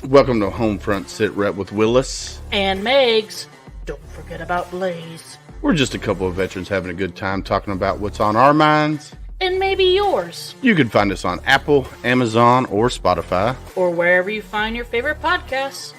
Welcome to Homefront Sit Rep with Willis. And Megs. Don't forget about Blaze. We're just a couple of veterans having a good time talking about what's on our minds. And maybe yours. You can find us on Apple, Amazon, or Spotify. Or wherever you find your favorite podcasts.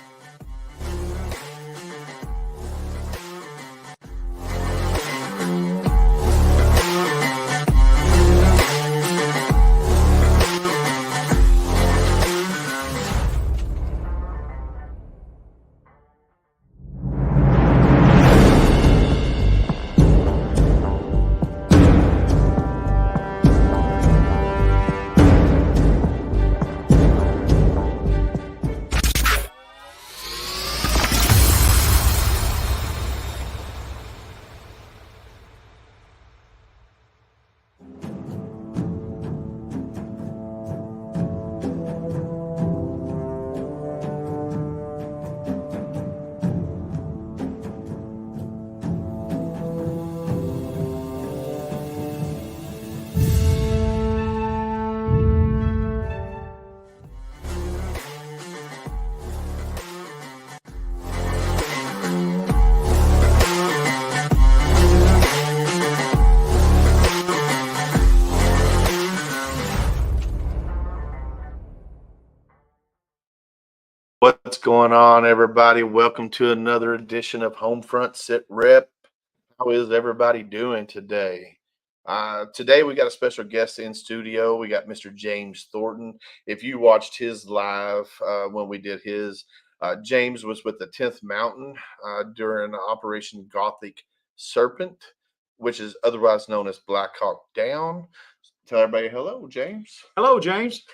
What's going on, everybody? Welcome to another edition of Homefront Sit Rep. How is everybody doing today? Today we got a special guest in studio. We got Mr. James Thornton. If you watched his live when we did his, James was with the 10th Mountain during Operation Gothic Serpent, which is otherwise known as Black Hawk Down. Tell everybody hello, James. Hello, James.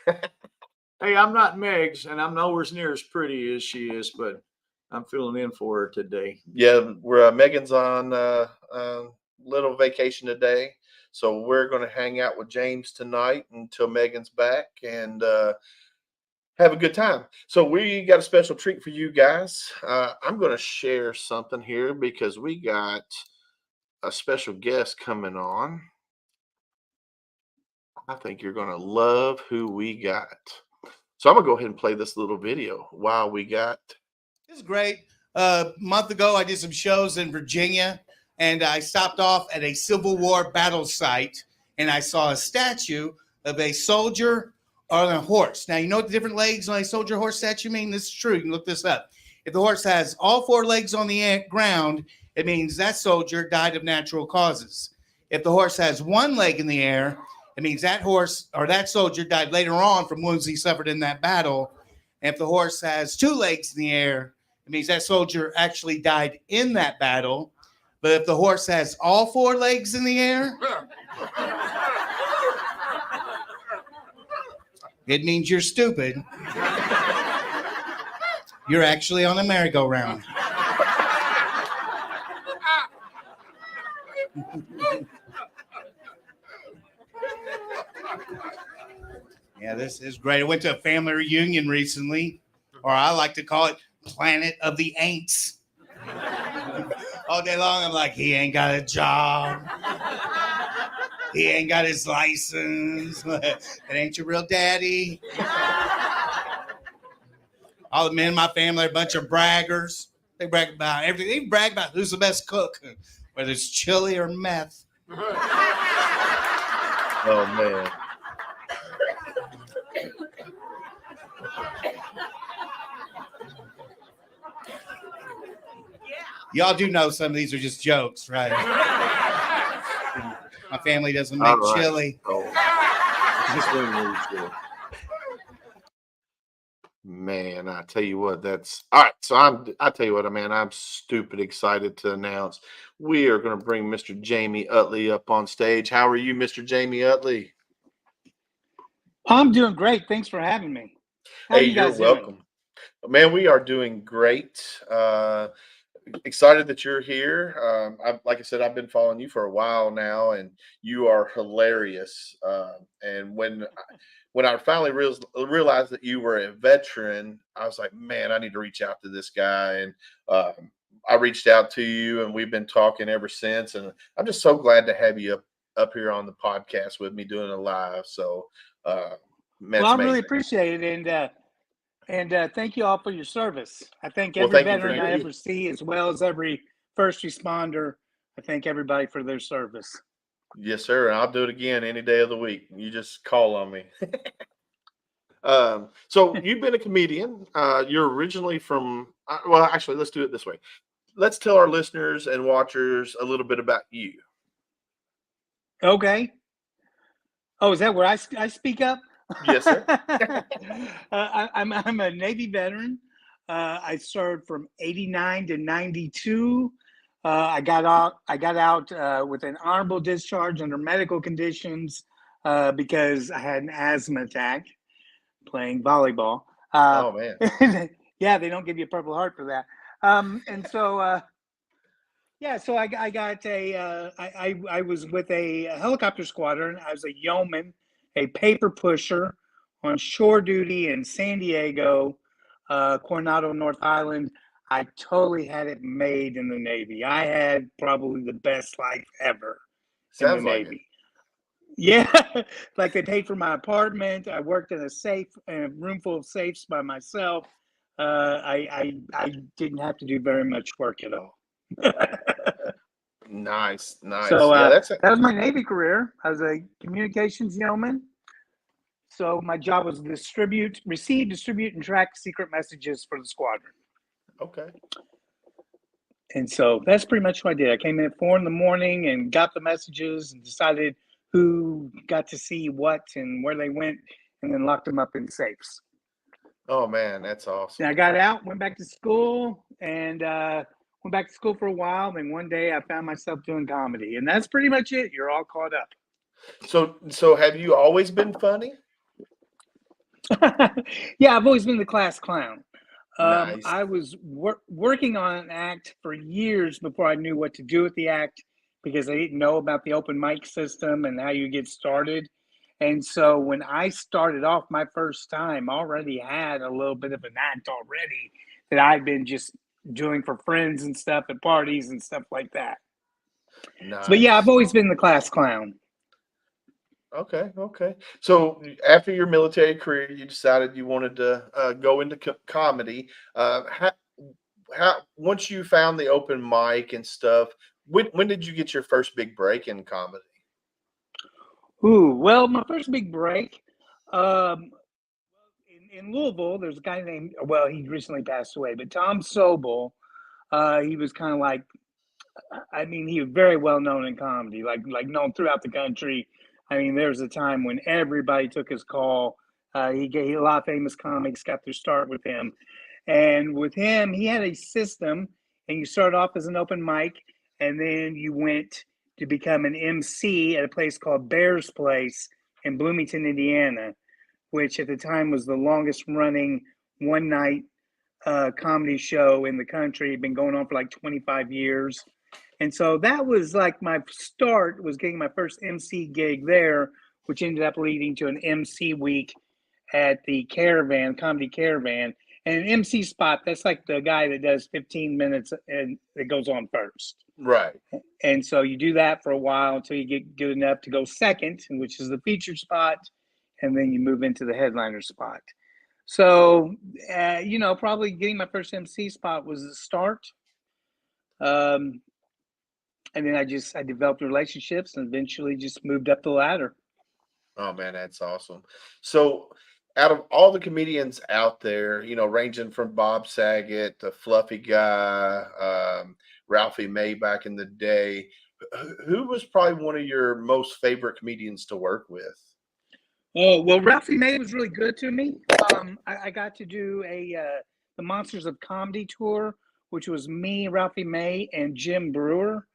Hey, I'm not Megs, and I'm nowhere near as pretty as she is, but I'm filling in for her today. Yeah, we're Megan's on little vacation today, so we're going to hang out with James tonight until Megan's back and have a good time. So we got a special treat for you guys. I'm going to share something here because we got a special guest coming on. I think you're going to love who we got. So I'm going to go ahead and play this little video while we got. This is great. A month ago, I did some shows in Virginia, and I stopped off at a Civil War battle site, and I saw a statue of a soldier on a horse. Now, you know what the different legs on a soldier horse statue mean? This is true. You can look this up. If the horse has all four legs on the ground, it means that soldier died of natural causes. If the horse has one leg in the air, it means that horse or that soldier died later on from wounds he suffered in that battle. And if the horse has two legs in the air, it means that soldier actually died in that battle. But if the horse has all four legs in the air, it means you're stupid. You're actually on a merry-go-round. Yeah, this is great. I went to a family reunion recently, or I like to call it Planet of the Ain'ts. All day long, I'm like, he ain't got a job. He ain't got his license. It ain't your real daddy. All the men in my family are a bunch of braggers. They brag about everything. They brag about who's the best cook, whether it's chili or meth. Oh, man. Y'all do know some of these are just jokes, right? My family doesn't make chili. Oh. Man, I tell you what, that's all right. So I tell you what, man, I'm stupid excited to announce we are going to bring Mr. Jamie Utley up on stage. How are you, Mr. Jamie Utley? I'm doing great. Thanks for having me. How Hey, are you guys you're welcome. Man, we are doing great. Excited that you're here. Like I said, I've been following you for a while now, and you are hilarious. And when I finally realized that you were a veteran, I was like, man, I need to reach out to this guy. And I reached out to you, and we've been talking ever since. And I'm just so glad to have you up here on the podcast with me doing a live. So, man, Well, I really appreciate it. And And thank you all for your service. I thank Well, every thank you for veteran I you. ever see, as well as every first responder. I thank everybody for their service. Yes, sir. And I'll do it again any day of the week. You just call on me. So you've been a comedian. You're originally from, well, actually, let's do it this way. Let's tell our listeners and watchers a little bit about you. Okay. Oh, is that where I speak up? Yes, sir. I'm a Navy veteran. I served from '89 to '92. I got out with an honorable discharge under medical conditions because I had an asthma attack playing volleyball. Oh, man. Yeah, they don't give you a Purple Heart for that. And so, yeah, so I was with a helicopter squadron. I was a yeoman, a paper pusher on shore duty in San Diego, Coronado, North Island. I totally had it made in the Navy. I had probably the best life ever in the Sounds like it. Navy. Yeah, like they paid for my apartment. I worked in a room full of safes by myself. I didn't have to do very much work at all. Nice. So Yeah, that's that was my Navy career. I was a communications yeoman. So my job was to receive, distribute, and track secret messages for the squadron. okay. And so that's pretty much what I did. I came in at 4 a.m. and got the messages and decided who got to see what and where they went, and then locked them up in safes. Oh, man, that's awesome. And I got out, went back to school, and went back to school for a while. Then one day I found myself doing comedy, and that's pretty much it. You're all caught up. So have you always been funny? Yeah, I've always been the class clown. Nice. I was working on an act for years before I knew what to do with the act because I didn't know about the open mic system and how you get started. And so when I started off my first time, I already had a little bit of an act already that I'd been just doing for friends and stuff at parties and stuff like that. Nice. But yeah, I've always been the class clown. Okay. So after your military career, you decided you wanted to go into comedy. How once you found the open mic and stuff, when did you get your first big break in comedy? Ooh, well, my first big break, in Louisville, there's a guy named, well, he recently passed away, but Tom Sobel. He was kind of like, I mean, he was very well known in comedy, like known throughout the country. I mean, there was a time when everybody took his call. A lot of famous comics got their start with him. And with him, he had a system, and you start off as an open mic, and then you went to become an MC at a place called Bear's Place in Bloomington, Indiana, which at the time was the longest running one night comedy show in the country. It'd been going on for like 25 years. And so that was like my start, was getting my first MC gig there, which ended up leading to an MC week at the Comedy Caravan. And an MC spot, that's like the guy that does 15 minutes and it goes on first. Right. And so you do that for a while until you get good enough to go second, which is the featured spot. And then you move into the headliner spot. So, probably getting my first MC spot was the start. And then I developed relationships and eventually just moved up the ladder. Oh, man, that's awesome. So out of all the comedians out there, ranging from Bob Saget to Fluffy Guy, Ralphie May back in the day, who was probably one of your most favorite comedians to work with? Oh, well, Ralphie May was really good to me. I got to do the Monsters of Comedy tour, which was me, Ralphie May, and Jim Breuer.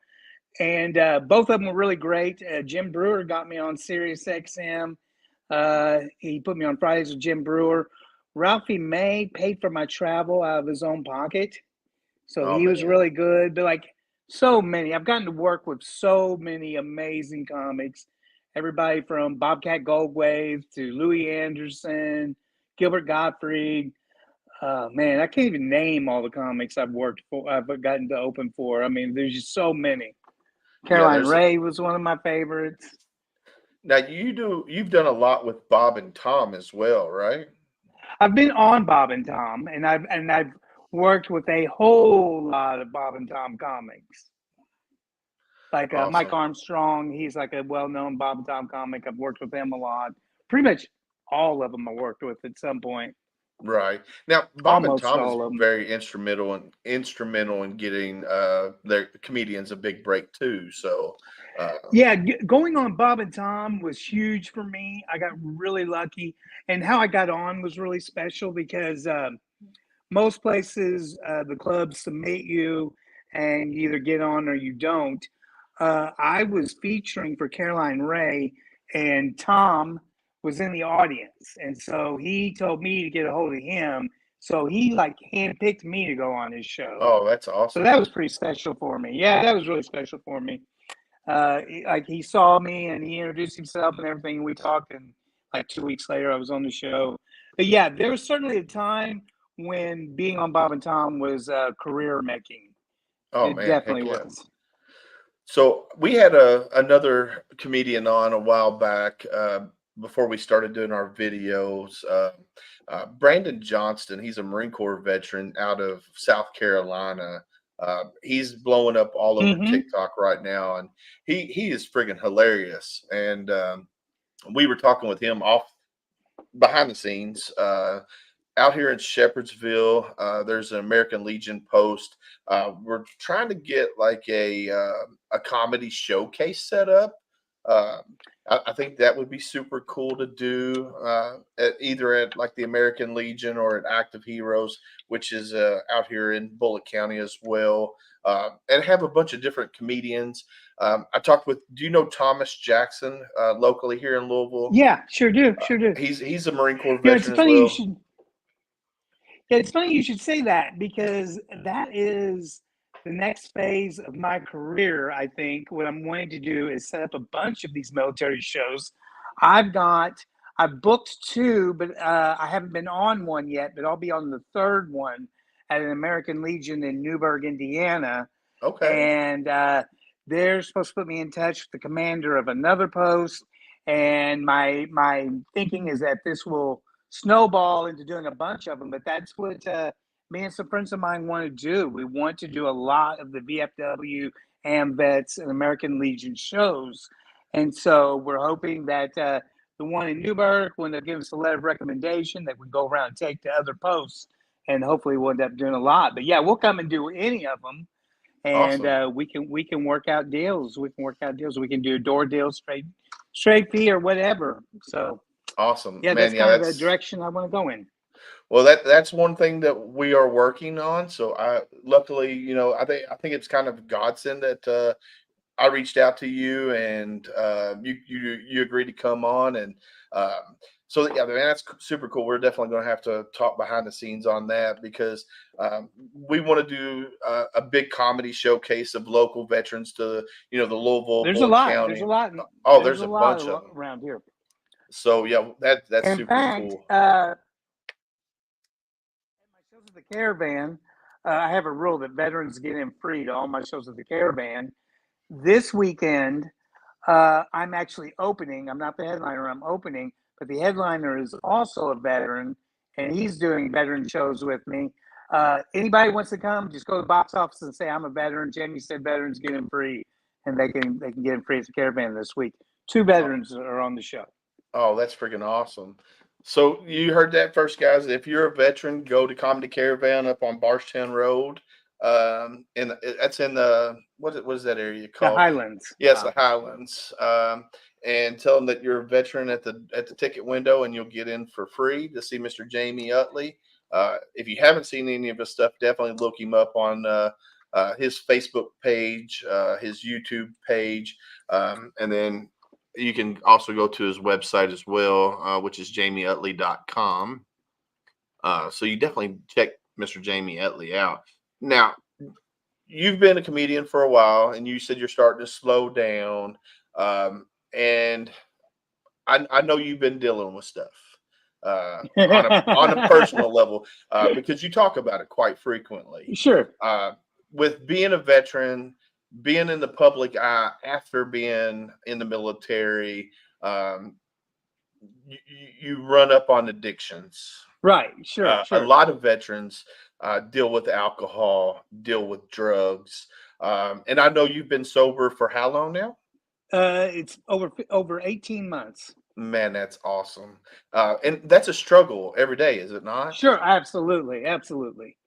And both of them were really great. Jim Breuer got me on Sirius XM. He put me on Fridays with Jim Breuer. Ralphie May paid for my travel out of his own pocket. So he was really good. But like so many, I've gotten to work with so many amazing comics. Everybody from Bobcat Goldthwait to Louis Anderson, Gilbert Gottfried. Man, I can't even name all the comics I've worked for. I've gotten to open for. I mean, there's just so many. Caroline Ray was one of my favorites. Now you've done a lot with Bob and Tom as well, right? I've been on Bob and Tom, and I've worked with a whole lot of Bob and Tom comics. Like Mike Awesome. Armstrong, he's like a well-known Bob and Tom comic. I've worked with him a lot. Pretty much all of them I worked with at some point. Right. Now, Bob and Almost Tom is all of them. very instrumental in getting their comedians a big break too. So, Yeah, going on Bob and Tom was huge for me. I got really lucky, and how I got on was really special because most places, the clubs submit you, and you either get on or you don't. I was featuring for Caroline Ray, and Tom was in the audience, and so he told me to get a hold of him. So he like handpicked me to go on his show. oh, that's So awesome. that was pretty special for me. Yeah, that was really special for me. Like he saw me and he introduced himself and everything, and we talked, and like 2 weeks later I was on the show. But yeah, there was certainly a time when being on Bob and Tom was career making. Oh It man, definitely heck yeah. was. So we had another comedian on a while back before we started doing our videos. Brandon Johnston, he's a Marine Corps veteran out of South Carolina. He's blowing up all over Mm-hmm. TikTok right now, and he is friggin' hilarious. And we were talking with him off behind the scenes. Out here in Shepherdsville, there's an American Legion post. We're trying to get like a comedy showcase set up. I think that would be super cool to do either at like the American Legion or at Active Heroes, which is out here in Bullitt County as well, and have a bunch of different comedians. I talked with, do you know Thomas Jackson locally here in Louisville? Yeah, sure do. He's a Marine Corps You know, it's veteran as funny you well. should. Yeah, it's funny you should say that because that is the next phase of my career. I think what I'm wanting to do is set up a bunch of these military shows. I've booked two, but I haven't been on one yet. But I'll be on the third one at an American Legion in Newburgh, Indiana, Okay. and they're supposed to put me in touch with the commander of another post. And my thinking is that this will snowball into doing a bunch of them, but that's what me and some friends of mine want to do. We want to do a lot of the VFW, AMVETS, and American Legion shows. And so we're hoping that the one in Newburgh, when they give us a letter of recommendation, that we go around and take to other posts, and hopefully we'll end up doing a lot. But yeah, we'll come and do any of them, and Awesome. we can work out deals. We can do door deals, straight fee or whatever. So. Awesome. Yeah, Man, that's yeah, kind of the that's direction I want to go in. well, that's one thing that we are working on. So I luckily, I think it's kind of godsend that I reached out to you and you agreed to come on, and so yeah, man, that's super cool. We're definitely going to have to talk behind the scenes on that because we want to do a big comedy showcase of local veterans to the Louisville, There's a Bullitt lot. County. There's a lot. Oh, there's a bunch of them. Around here. So yeah, that's In super fact, cool. at my shows at the Caravan, I have a rule that veterans get in free to all my shows at the Caravan. This weekend, I'm actually opening. I'm not the headliner. I'm opening, but the headliner is also a veteran, and he's doing veteran shows with me. Anybody wants to come, just go to the box office and say I'm a veteran. Jamie said veterans get in free, and they can get in free at the Caravan this week. 2 veterans are on the show. Oh, that's freaking awesome. So you heard that first, guys. If you're a veteran, go to Comedy Caravan up on Barstown Road. And that's in the what is that area The called? Highlands. Yes, the Highlands. And tell them that you're a veteran at the ticket window, and you'll get in for free to see Mr. Jamie Utley. If you haven't seen any of his stuff, definitely look him up on his Facebook page, his YouTube page, and then you can also go to his website as well, which is jamieutley.com. So you definitely check Mr. Jamie Utley out. Now, you've been a comedian for a while, and you said you're starting to slow down. And I know you've been dealing with stuff on a personal level because you talk about it quite frequently. Sure. With being a veteran, being in the public eye after being in the military, you run up on addictions. Right. Sure. A Sure. lot of veterans deal with alcohol, deal with drugs. And I know you've been sober for how long now? It's over 18 months. Man, that's awesome. And that's a struggle every day, is it not? Sure. Absolutely. Absolutely.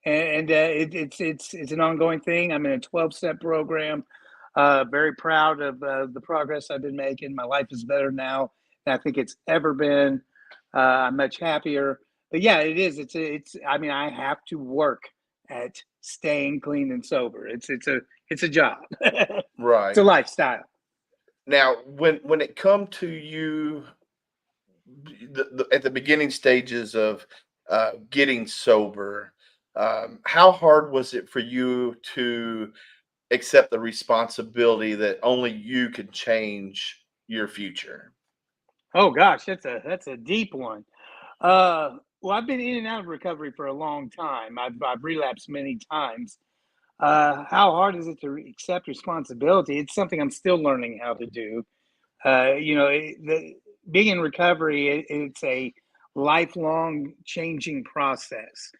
And it's an ongoing thing. I'm in a 12-step program. Very proud of the progress I've been making. My life is better now than I think it's ever been. I'm much happier. But yeah, it is. It's. I mean, I have to work at staying clean and sober. It's a job. It's a Right. lifestyle. Now, when it come to you at the beginning stages of getting sober, how hard was it for you to accept the responsibility that only you could change your future? Oh gosh, that's a deep one. Well, I've been in and out of recovery for a long time. I've relapsed many times. How hard is it to accept responsibility? It's something I'm still learning how to do. Being in recovery, it's a lifelong changing process.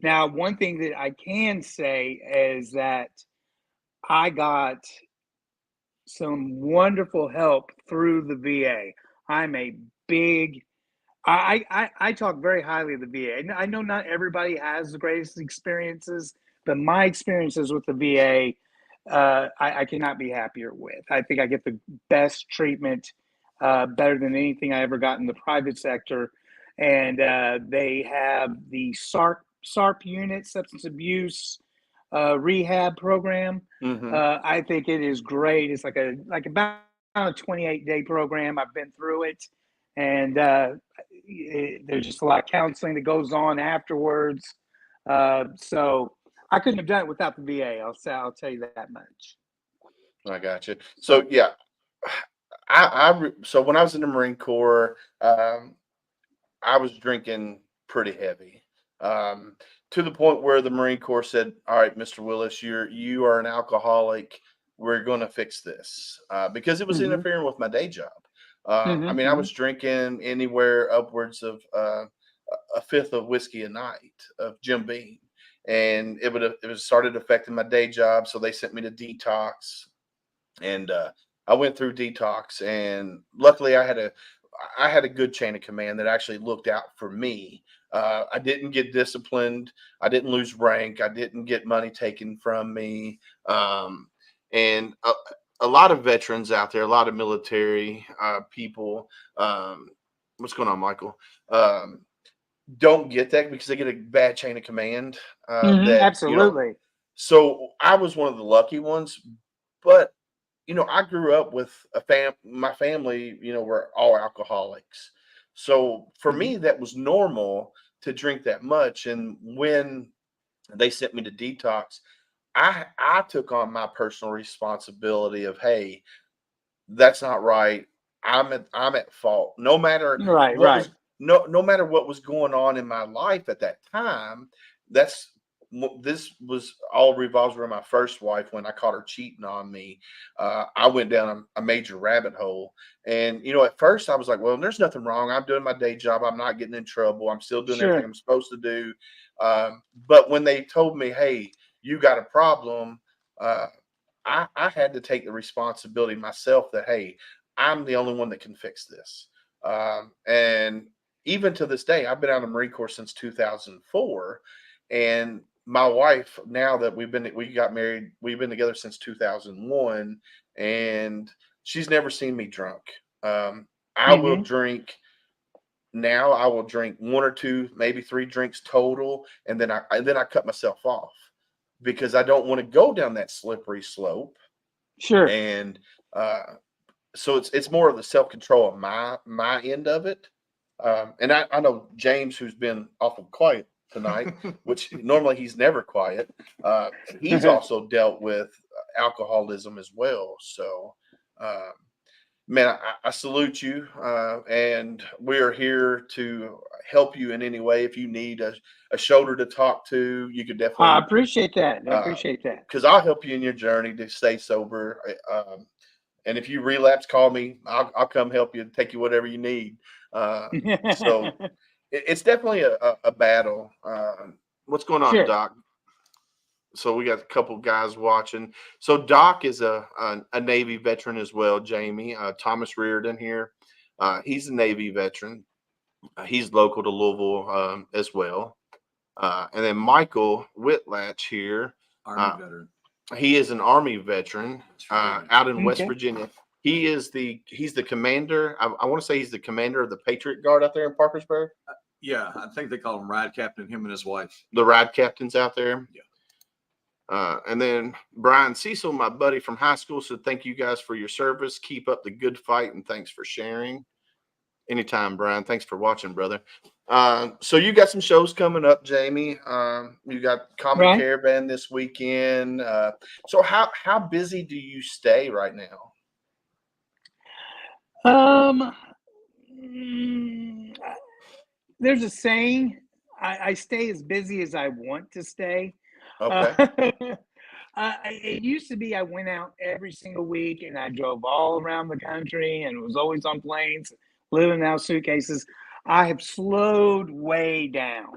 Now, one thing that I can say is that I got some wonderful help through the VA. I'm a big I talk very highly of the VA. I know not everybody has the greatest experiences, but my experiences with the VA, I cannot be happier with. I think I get the best treatment, better than anything I ever got in the private sector. And they have the SARP unit, substance abuse rehab program. Hmm. I think it is great. It's about a 28-day program. I've been through it, and there's just a lot of counseling that goes on afterwards. So I couldn't have done it without the VA. I'll tell you that much. I got you. So So yeah, so when I was in the Marine Corps, I was drinking pretty heavy, to the point where the Marine Corps said, "All right, Mr. Willis, you are an alcoholic. We're going to fix this," because it was hmm interfering with my day job. I hmm mean, I hmm was drinking anywhere upwards of a fifth of whiskey a night of Jim Beam, and it was started affecting my day job. So they sent me to detox, and I went through detox, and luckily I had a good chain of command that actually looked out for me. I didn't get disciplined. I didn't lose rank. I didn't get money taken from me. And a lot of veterans out there, a lot of military people. What's going on, Michael? Um, don't get that because they get a bad chain of command. That Absolutely. So I was one of the lucky ones, but I grew up with my family, were all alcoholics. So for hmm me, that was normal to drink that much. And when they sent me to detox, I took on my personal responsibility of, hey, that's not right. I'm at fault. No matter Right. what Right. was no matter what was going on in my life at that time. That's this was all revolves around my first wife. When I caught her cheating on me, I went down a major rabbit hole. And at first I was like, well, there's nothing wrong. I'm doing my day job. I'm not getting in trouble. I'm still doing everything Sure. I'm supposed to do. But when they told me, hey, you got a problem, uh, I had to take the responsibility myself that, hey, I'm the only one that can fix this. And even to this day, I've been out of the Marine Corps since 2004. And my wife, now that we got married, we've been together since 2001, and she's never seen me drunk. Um, I will hmm drink now. I will drink one or two, maybe three drinks total, and then I cut myself off because I don't want to go down that slippery slope. Sure. And so it's more of the self control of my end of it. And I know James, who's been awful quiet tonight, which normally he's never quiet. Uh, he's also dealt with alcoholism as well. So, uh, man, I salute you, and we are here to help you in any way. If you need a shoulder to talk to, you could I definitely, appreciate that. I appreciate that. because I'll help you in your journey to stay sober. And if you relapse, call me. I'll come help you, take you whatever you need. So it's definitely a battle. What's going on, Sure. Doc? So we got a couple guys watching. So Doc is a Navy veteran as well. Jamie, Thomas Reardon here. He's a Navy veteran. He's local to Louisville as well. And then Michael Whitlatch here. Army veteran. He is an Army veteran out in West Okay. Virginia. He's the commander. I want to say he's the commander of the Patriot Guard out there in Parkersburg. Yeah, I think they call him Ride Captain, him and his wife. The ride captains out there. Yeah. And then Brian Cecil, my buddy from high school, said, "Thank you guys for your service. Keep up the good fight, and thanks for sharing." Anytime, Brian. Thanks for watching, brother. So you got some shows coming up, Jamie. You got Comedy Right. Caravan this weekend. So how busy do you stay right now? There's a saying, I stay as busy as I want to stay. Okay. It used to be I went out every single week and I drove all around the country and was always on planes, living out suitcases. I have slowed way down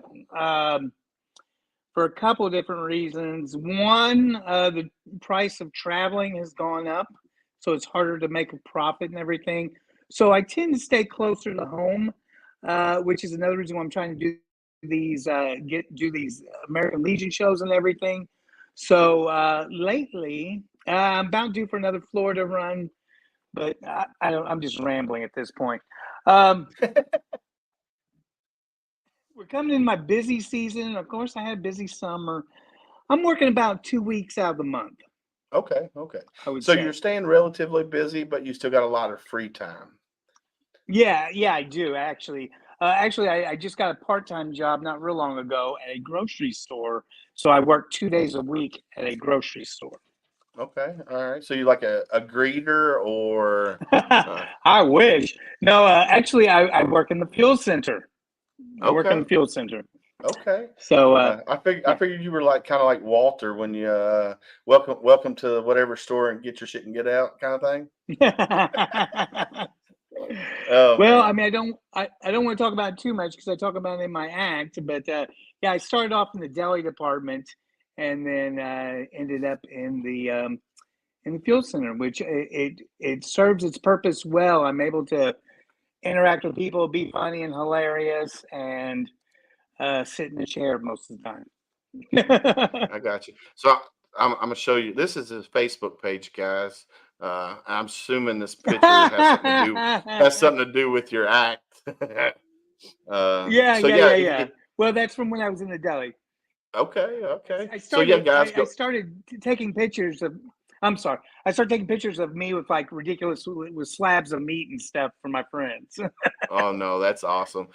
for a couple of different reasons. One, the price of traveling has gone up, so it's harder to make a profit and everything. So I tend to stay closer to home, which is another reason why I'm trying to do these American Legion shows and everything. So lately, I'm about due for another Florida run, but I'm just rambling at this point. We're coming in my busy season. Of course, I had a busy summer. I'm working about 2 weeks out of the month. Okay. I would So say. you're staying relatively busy, but you still got a lot of free time. Yeah, I do actually. I just got a part-time job not real long ago at a grocery store. So I work 2 days a week at a grocery store. Okay. All right. So you like a greeter or I wish. No, actually, I work in the fuel center. I work in Okay. the fuel center. Okay. So I figured you were like kind of like Walter when you welcome to whatever store and get your shit and get out kind of thing. Oh, well, man. I mean, I don't want to talk about it too much because I talk about it in my act. But yeah, I started off in the deli department and then ended up in the fuel center, which it serves its purpose well. I'm able to interact with people, be funny and hilarious, and sit in a chair most of the time. I got you. So I'm gonna show you. This is his Facebook page, guys. I'm assuming this picture has something to do with your act. Yeah. Well, that's from when I was in the deli. Okay. I So yeah, guys, I started taking pictures of. I'm sorry. I started taking pictures of me with like ridiculous with slabs of meat and stuff for my friends. Oh no, that's awesome.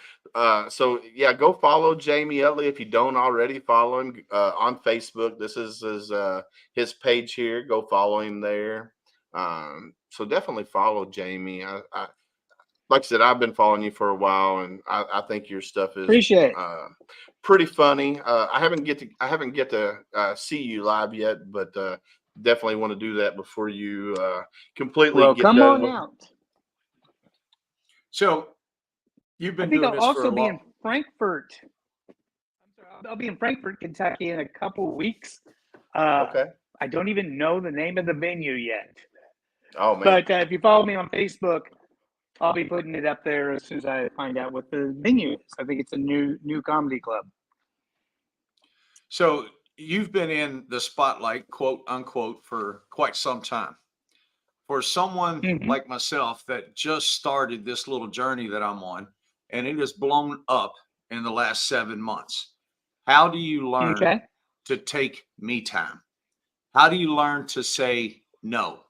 So yeah, go follow Jamie Utley if you don't already follow him on Facebook. This is his page here. Go follow him there. So definitely follow Jamie. I like I said, I've been following you for a while, and I think your stuff is Appreciate it. pretty funny. I haven't get to see you live yet, but definitely want to do that before you completely Well, get come done on with. out. So you've I been think doing I'll this for also a be long. in Frankfurt. I'll be in Frankfurt, Kentucky in a couple of weeks. Okay. I don't even know the name of the venue yet. Oh man. But if you follow me on Facebook, I'll be putting it up there as soon as I find out what the venue is. I think it's a new comedy club. So you've been in the spotlight, quote unquote, for quite some time. For someone Mhm. like myself that just started this little journey that I'm on, and it has blown up in the last 7 months, how do you learn Okay. to take me time? How do you learn to say no?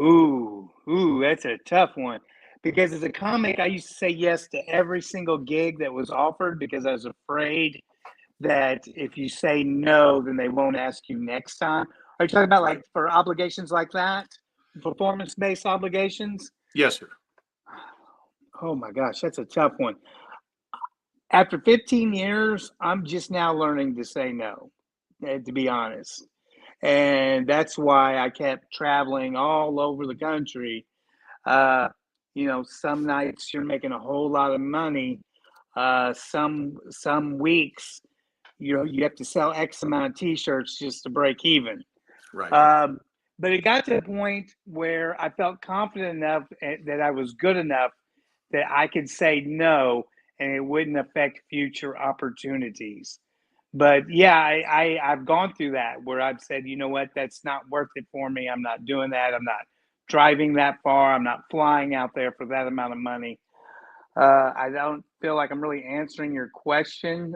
Ooh, that's a tough one. Because as a comic, I used to say yes to every single gig that was offered because I was afraid that if you say no, then they won't ask you next time. Are you talking about like for obligations like that? Performance-based obligations? Yes, sir. Oh my gosh, that's a tough one. After 15 years, I'm just now learning to say no, to be honest. And that's why I kept traveling all over the country. some nights you're making a whole lot of money. Some weeks, you have to sell X amount of T-shirts just to break even. Right. But it got to the point where I felt confident enough that I was good enough that I could say no, and it wouldn't affect future opportunities. But yeah, I've gone through that where I've said, you know what, that's not worth it for me. I'm not doing that. I'm not driving that far. I'm not flying out there for that amount of money. I don't feel like I'm really answering your question.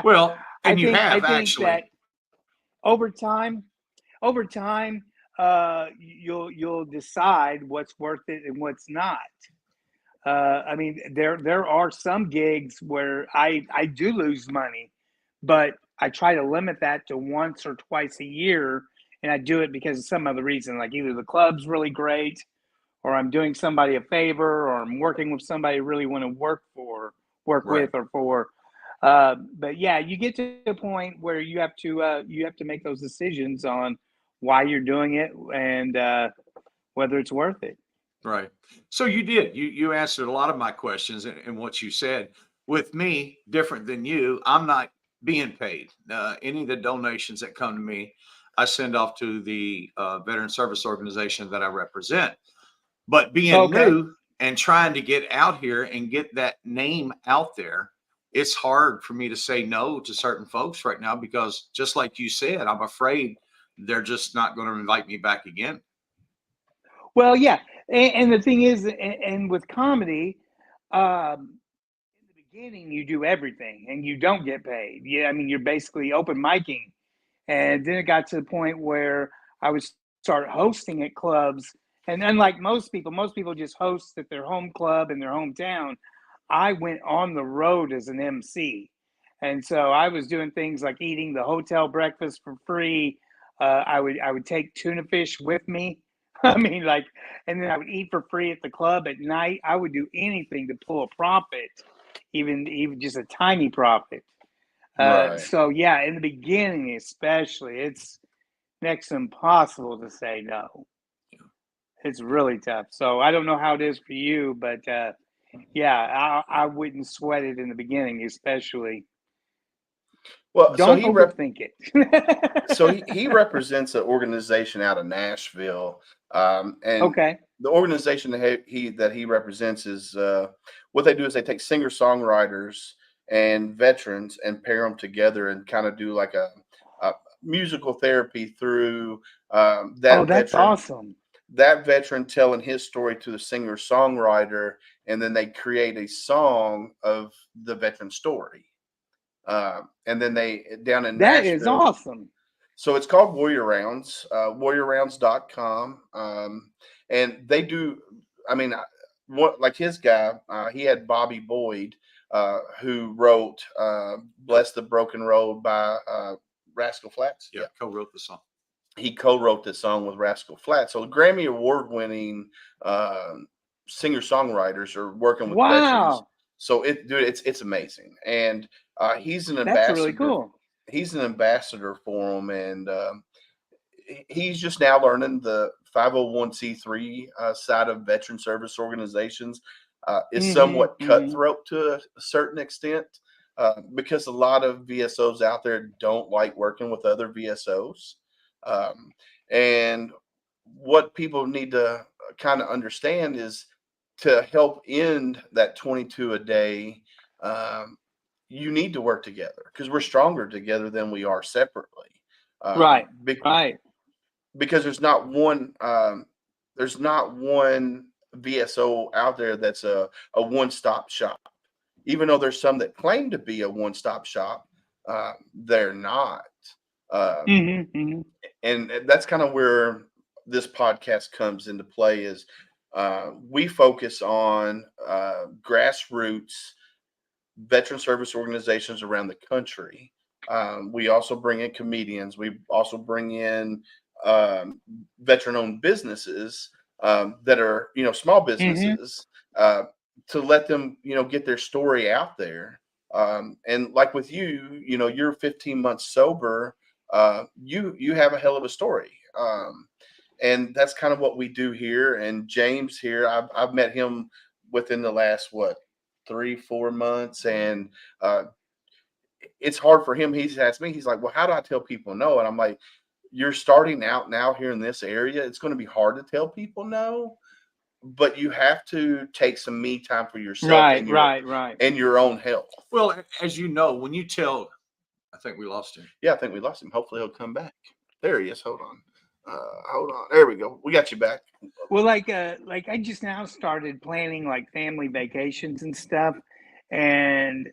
Well, and I you think have actually. that over time, you'll decide what's worth it and what's not. I mean, there are some gigs where I do lose money, but I try to limit that to once or twice a year, and I do it because of some other reason, like either the club's really great, or I'm doing somebody a favor, or I'm working with somebody I really want to work Right. with, or for. But yeah, you get to a point where you have to make those decisions on why you're doing it and whether it's worth it. Right. So you answered a lot of my questions and what you said. With me, different than you, I'm not being paid. Any of the donations that come to me, I send off to the veteran service organization that I represent. But being Okay. new and trying to get out here and get that name out there, it's hard for me to say no to certain folks right now because just like you said, I'm afraid they're just not going to invite me back again. Well, yeah, and the thing is, and with comedy, in the beginning you do everything and you don't get paid. Yeah, I mean you're basically open micing, and then it got to the point where I would start hosting at clubs. And unlike most people just host at their home club in their hometown. I went on the road as an MC, and so I was doing things like eating the hotel breakfast for free. I would take tuna fish with me. I mean, like, and then I would eat for free at the club at night. I would do anything to pull a profit, even just a tiny profit. Right. So yeah, in the beginning, especially, it's next to impossible to say no. It's really tough. So I don't know how it is for you, but yeah, I wouldn't sweat it in the beginning, especially. Well, Don't overthink it. he represents an organization out of Nashville, and Okay. the organization that he represents is what they do is they take singer songwriters and veterans and pair them together and kind of do like a musical therapy through Oh, that's awesome. that veteran telling his story to the singer songwriter, and then they create a song of the veteran story. And then they down in That is Nashville. awesome. So it's called Warrior Rounds, warriorrounds.com. And they do, I mean, what like his guy, he had Bobby Boyd, who wrote Bless the Broken Road by Rascal Flatts. Yeah, co-wrote the song. He co-wrote this song with Rascal Flatts. So Grammy Award-winning singer-songwriters are working with veterans. Wow. So it's amazing. And he's an That's ambassador. really cool. He's an ambassador for them, and he's just now learning the 501c3 side of veteran service organizations is somewhat cutthroat to a certain extent because a lot of VSOs out there don't like working with other VSOs. And what people need to kind of understand is to help end that 22 a day, you need to work together because we're stronger together than we are separately. Right. Because there's not one VSO out there that's a one-stop shop. Even though there's some that claim to be a one-stop shop, they're not. And that's kind of where this podcast comes into play is we focus on grassroots veteran service organizations around the country. We also bring in comedians. We also bring in veteran-owned businesses that are, small businesses to let them, get their story out there. And like with you, you're 15 months sober. You have a hell of a story. And that's kind of what we do here. And James here, I've met him within the last 3-4 months, and it's hard for him. He's asked me, he's like, well, how do I tell people no? And I'm like, you're starting out now here in this area. It's going to be hard to tell people no, but you have to take some me time for yourself Right. and your own health. Well, as you know, when you tell, I think we lost him. Yeah, I think we lost him. Hopefully he'll come back. There he is. Hold on. There we go. We got you back. Well, like I just now started planning like family vacations and stuff, and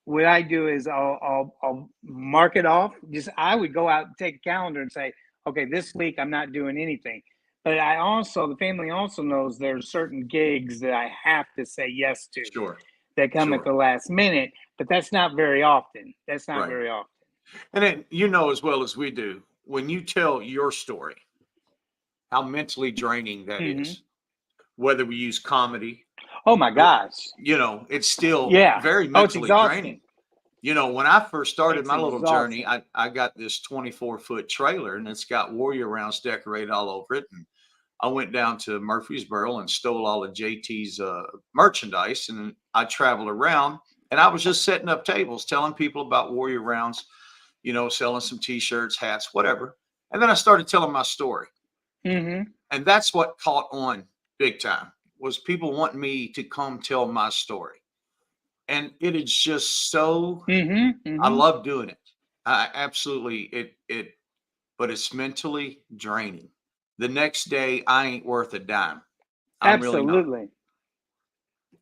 what I do is I'll mark it off. I would go out and take a calendar and say, okay, this week I'm not doing anything. But the family also knows there's certain gigs that I have to say yes to. Sure. That come at the last minute, but that's not very often. Very often. And then, you know, as well as we do, when you tell your story, how mentally draining that is, whether we use comedy. Oh my gosh. You know, it's still very it's mentally exhausting. draining. You know, when I first started my little journey, I got this 24-foot trailer, and it's got warrior rounds decorated all over it. And I went down to Murfreesboro and stole all of JT's merchandise, and I traveled around, and I was just setting up tables, telling people about warrior rounds, you know, selling some T-shirts, hats, whatever. And then I started telling my story. And that's what caught on big time, was people wanting me to come tell my story. And it is just so, I love doing it. I absolutely, but it's mentally draining. The next day, I ain't worth a dime. I'm really not.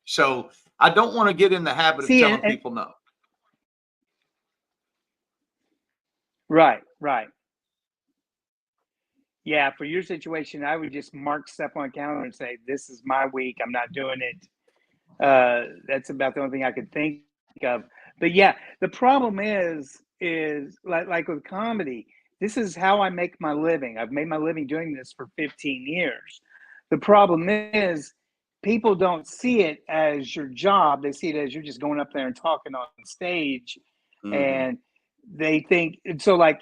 So I don't want to get in the habit of telling people no. Right. Yeah, for your situation, I would just mark stuff on a calendar and say, this is my week. I'm not doing it. That's about the only thing I could think of. But yeah, the problem is like with comedy, this is how I make my living. I've made my living doing this for 15 years. The problem is people don't see it as your job. They see it as you're just going up there and talking on stage. And they think, and so like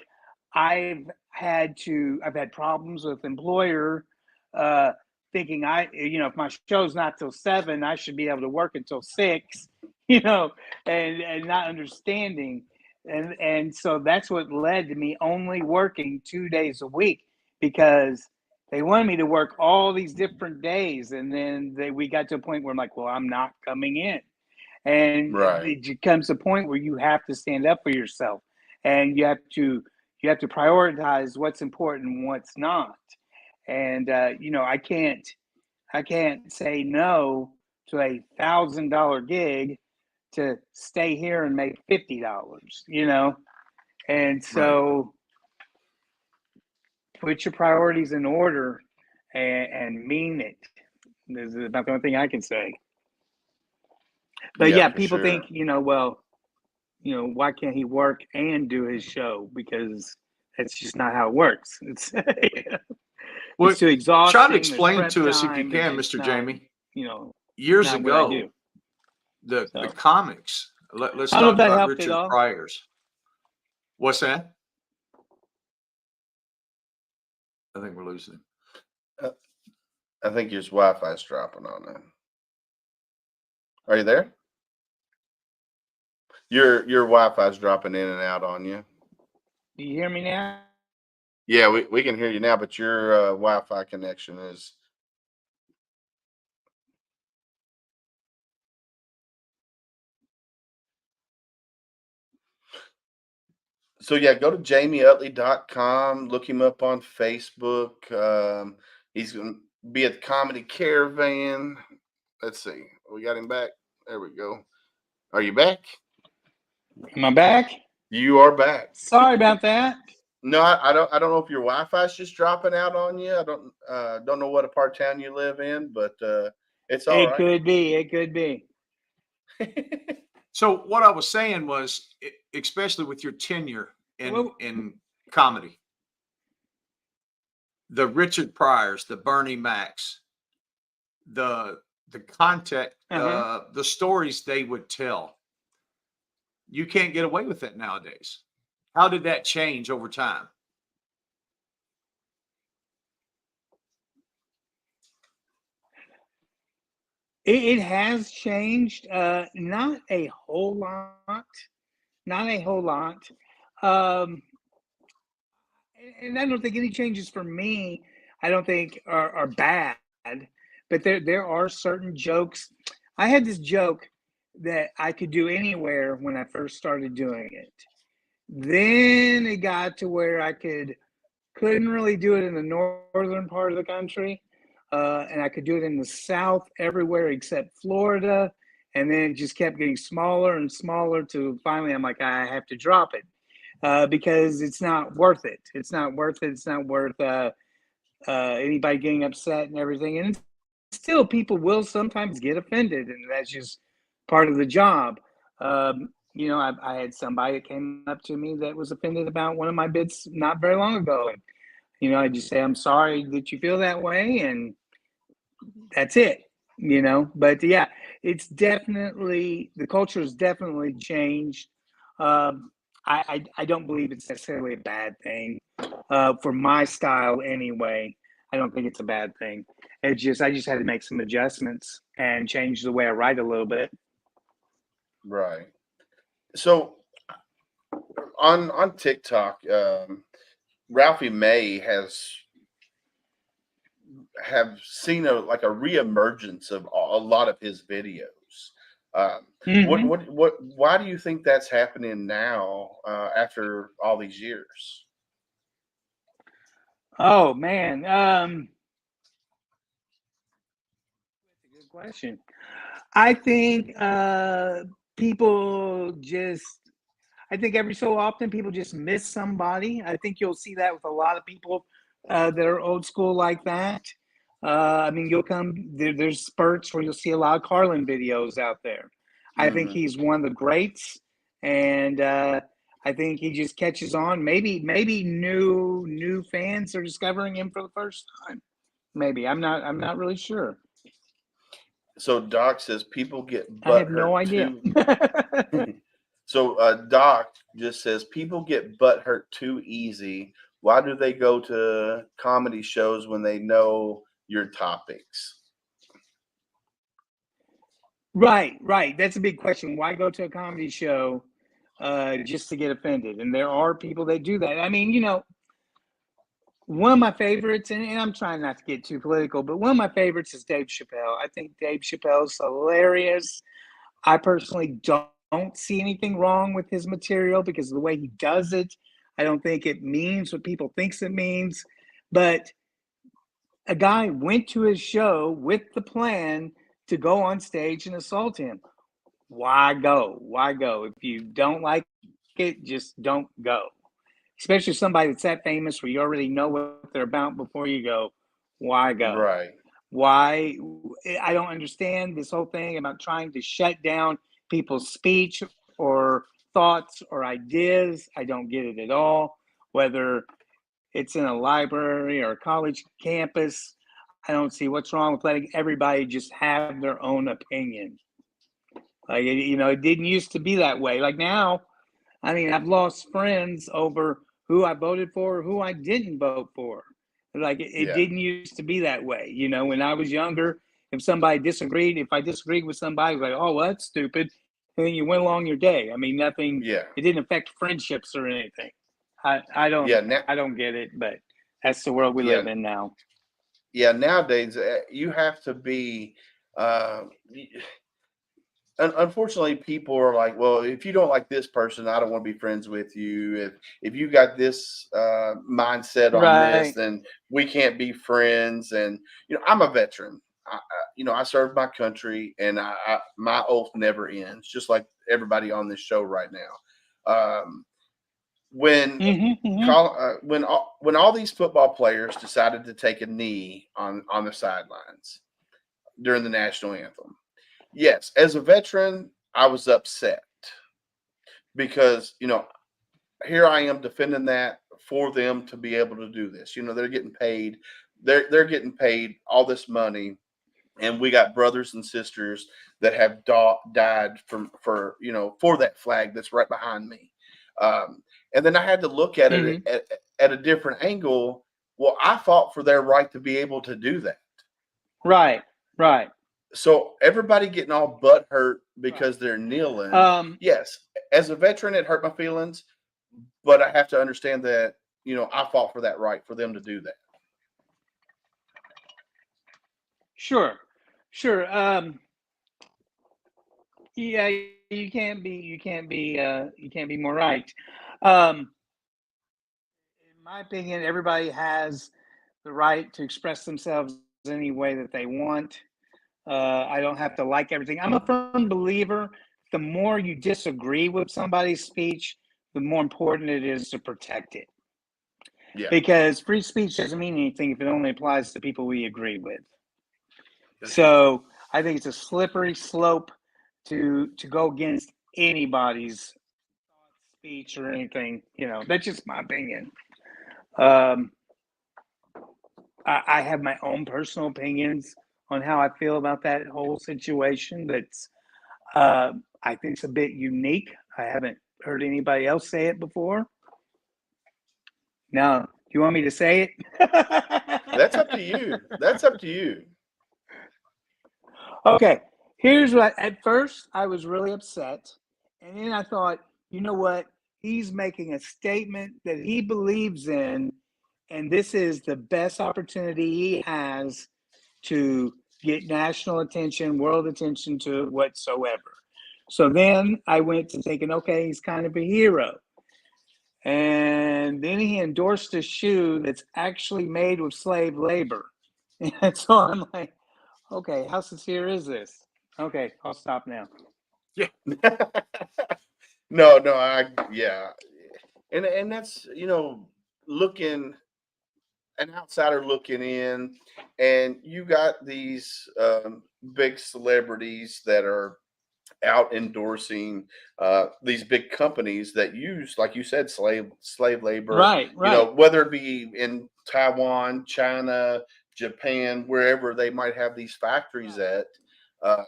I've had problems with employer thinking if my show's not till 7, I should be able to work until 6, and not understanding. And so that's what led to me only working 2 days a week, because they wanted me to work all these different days. And then we got to a point where I'm like, well, I'm not coming in. And it comes a point where you have to stand up for yourself, and you have to prioritize what's important and what's not. And I can't say no to $1,000 gig to stay here and make $50, and so put your priorities in order and mean it. This is about the only thing I can say. But people think, why can't he work and do his show? Because that's just not how it works. It's it's too exhausting. Try to explain to us, if you can, Mr. Jamie. Years ago, the comics. Let's talk about Richard Pryor's. What's that? I think we're losing him. I think his Wi-Fi's dropping on him. Are you there? Your Wi-Fi's dropping in and out on you. Do you hear me now? Yeah, we can hear you now, but your Wi-Fi connection is. So yeah, go to jamieutley.com, look him up on Facebook. He's going to be at the Comedy Caravan. Let's see. We got him back. There we go. Are you back? Am I back? You are back. Sorry about that. No, I don't know if your Wi-Fi is just dropping out on you. I don't know what part of town you live in, but it's all right. It could be. So what I was saying was, especially with your tenure in comedy, the Richard Pryors, the Bernie Macs, the content, the stories they would tell, you can't get away with it nowadays. How did that change over time? It has changed, not a whole lot, not a whole lot. Um, and I don't think any changes for me, I don't think are bad, but there are certain jokes. I had this joke that I could do anywhere when I first started doing it. Then it got to where couldn't really do it in the northern part of the country, and I could do it in the south everywhere except Florida. And then it just kept getting smaller and smaller to finally I'm like, I have to drop it because it's not worth it. It's not worth it. It's not worth anybody getting upset and everything. And still, people will sometimes get offended, and that's just part of the job. I had somebody that came up to me that was offended about one of my bits not very long ago. And, I just say, I'm sorry that you feel that way. And that's it, but yeah, it's definitely, the culture has definitely changed. I don't believe it's necessarily a bad thing for my style anyway. I don't think it's a bad thing. I just had to make some adjustments and change the way I write a little bit. Right. So on TikTok, Ralphie May have seen a reemergence of a lot of his videos. Why do you think that's happening now after all these years? Oh man, that's a good question. I think I think every so often people just miss somebody. I think you'll see that with a lot of people that are old school like that. You'll there's spurts where you'll see a lot of Carlin videos out there. I think he's one of the greats, and I think he just catches on. Maybe new fans are discovering him for the first time. Maybe I'm not really sure. So Doc says people get butthurt. I have no idea. So Doc just says people get butthurt too easy. Why do they go to comedy shows when they know your topics? Right. That's a big question. Why go to a comedy show just to get offended? And there are people that do that. One of my favorites, and I'm trying not to get too political, but one of my favorites is Dave Chappelle. I think Dave Chappelle is hilarious. I personally don't see anything wrong with his material because of the way he does it. I don't think it means what people thinks it means. But a guy went to his show with the plan to go on stage and assault him. Why go? If you don't like it, just don't go. Especially somebody that's that famous where you already know what they're about before you go. Why go? Right. Why? I don't understand this whole thing about trying to shut down people's speech or thoughts or ideas. I don't get it at all. Whether it's in a library or a college campus, I don't see what's wrong with letting everybody just have their own opinion. It didn't used to be that way. Like now, I've lost friends over who I voted for or who I didn't vote for. It didn't used to be that way. When I was younger, if I disagreed with somebody, like, oh, well, that's stupid. And then you went along your day. Nothing, it didn't affect friendships or anything. I don't get it, but that's the world we live in now. Yeah, nowadays you have to be. Unfortunately, people are like, well, if you don't like this person, I don't want to be friends with you. If you got this mindset on this, then we can't be friends. And I'm a veteran. I served my country, and my oath never ends. Just like everybody on this show right now. When all these football players decided to take a knee on the sidelines during the national anthem, yes, as a veteran, I was upset because here I am defending that for them to be able to do this. They're getting paid. They're getting paid all this money, and we got brothers and sisters that have died for that flag that's right behind me. And then I had to look at it at a different angle. Well, I fought for their right to be able to do that. Right. So everybody getting all butt hurt because they're kneeling. Yes, as a veteran, it hurt my feelings, but I have to understand that, I fought for that right for them to do that. Sure. Yeah, you can't be more right. Um, in my opinion, everybody has the right to express themselves any way that they want. I don't have to like everything. I'm a firm believer. The more you disagree with somebody's speech, the more important it is to protect it. Yeah. Because free speech doesn't mean anything if it only applies to people we agree with. So I think it's a slippery slope to go against anybody's speech or anything. That's just my opinion. I have my own personal opinions on how I feel about that whole situation. That's I think it's a bit unique. I haven't heard anybody else say it before. Now, do you want me to say it? That's up to you. That's up to you. Okay, here's what. At first, I was really upset. And then I thought, you know what? He's making a statement that he believes in. And this is the best opportunity he has to get national attention, world attention to it whatsoever. So then I went to thinking, okay, he's kind of a hero. And then he endorsed a shoe that's actually made with slave labor. And so I'm like, okay, how sincere is this? Okay, I'll stop now. Yeah. Yeah. And that's, looking an outsider looking in, and you got these big celebrities that are out endorsing these big companies that use, like you said, slave labor. Right. Whether it be in Taiwan, China, Japan, wherever they might have these factories at,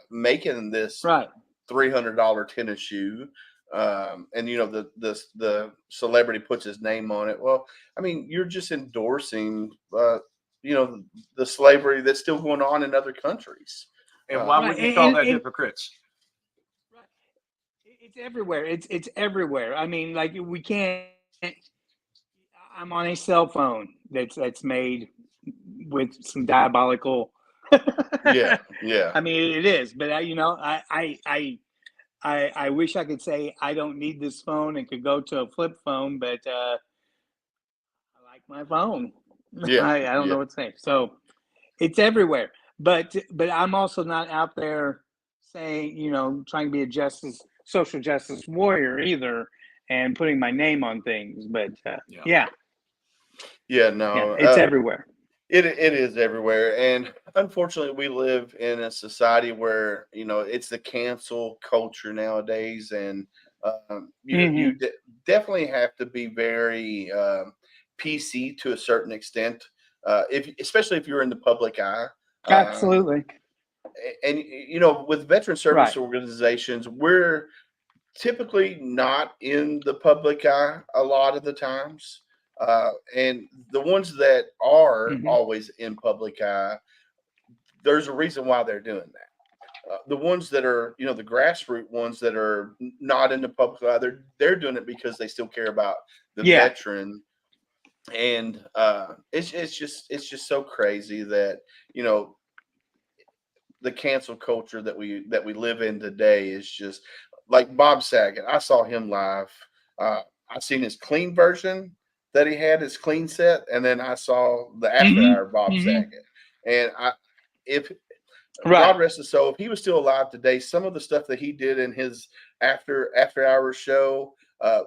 making this $300 tennis shoe. And the celebrity puts his name on it. Well, I mean, you're just endorsing the slavery that's still going on in other countries. And why would you call that hypocrites? It's everywhere. It's everywhere. I mean, like, we can't. I'm on a cell phone that's made with some diabolical. Yeah. I mean, it is, but I wish I could say I don't need this phone and could go to a flip phone, but I like my phone. Yeah. I don't know what to say. So it's everywhere. But I'm also not out there saying, trying to be a social justice warrior either, and putting my name on things. But Yeah, no, it's everywhere. It is everywhere, and unfortunately, we live in a society where it's the cancel culture nowadays, and you definitely have to be very PC to a certain extent, especially if you're in the public eye. Absolutely. And with veteran service organizations, we're typically not in the public eye a lot of the times. And the ones that are always in public eye, there's a reason why they're doing that. The ones that are, the grassroots ones that are not in the public eye, they're doing it because they still care about the veteran. And it's just so crazy that the cancel culture that we live in today is just like Bob Saget. I saw him live. I seen his clean version that he had, his clean set, and then I saw the after hour Bob Saget. And God rest his soul, if he was still alive today, some of the stuff that he did in his after hour show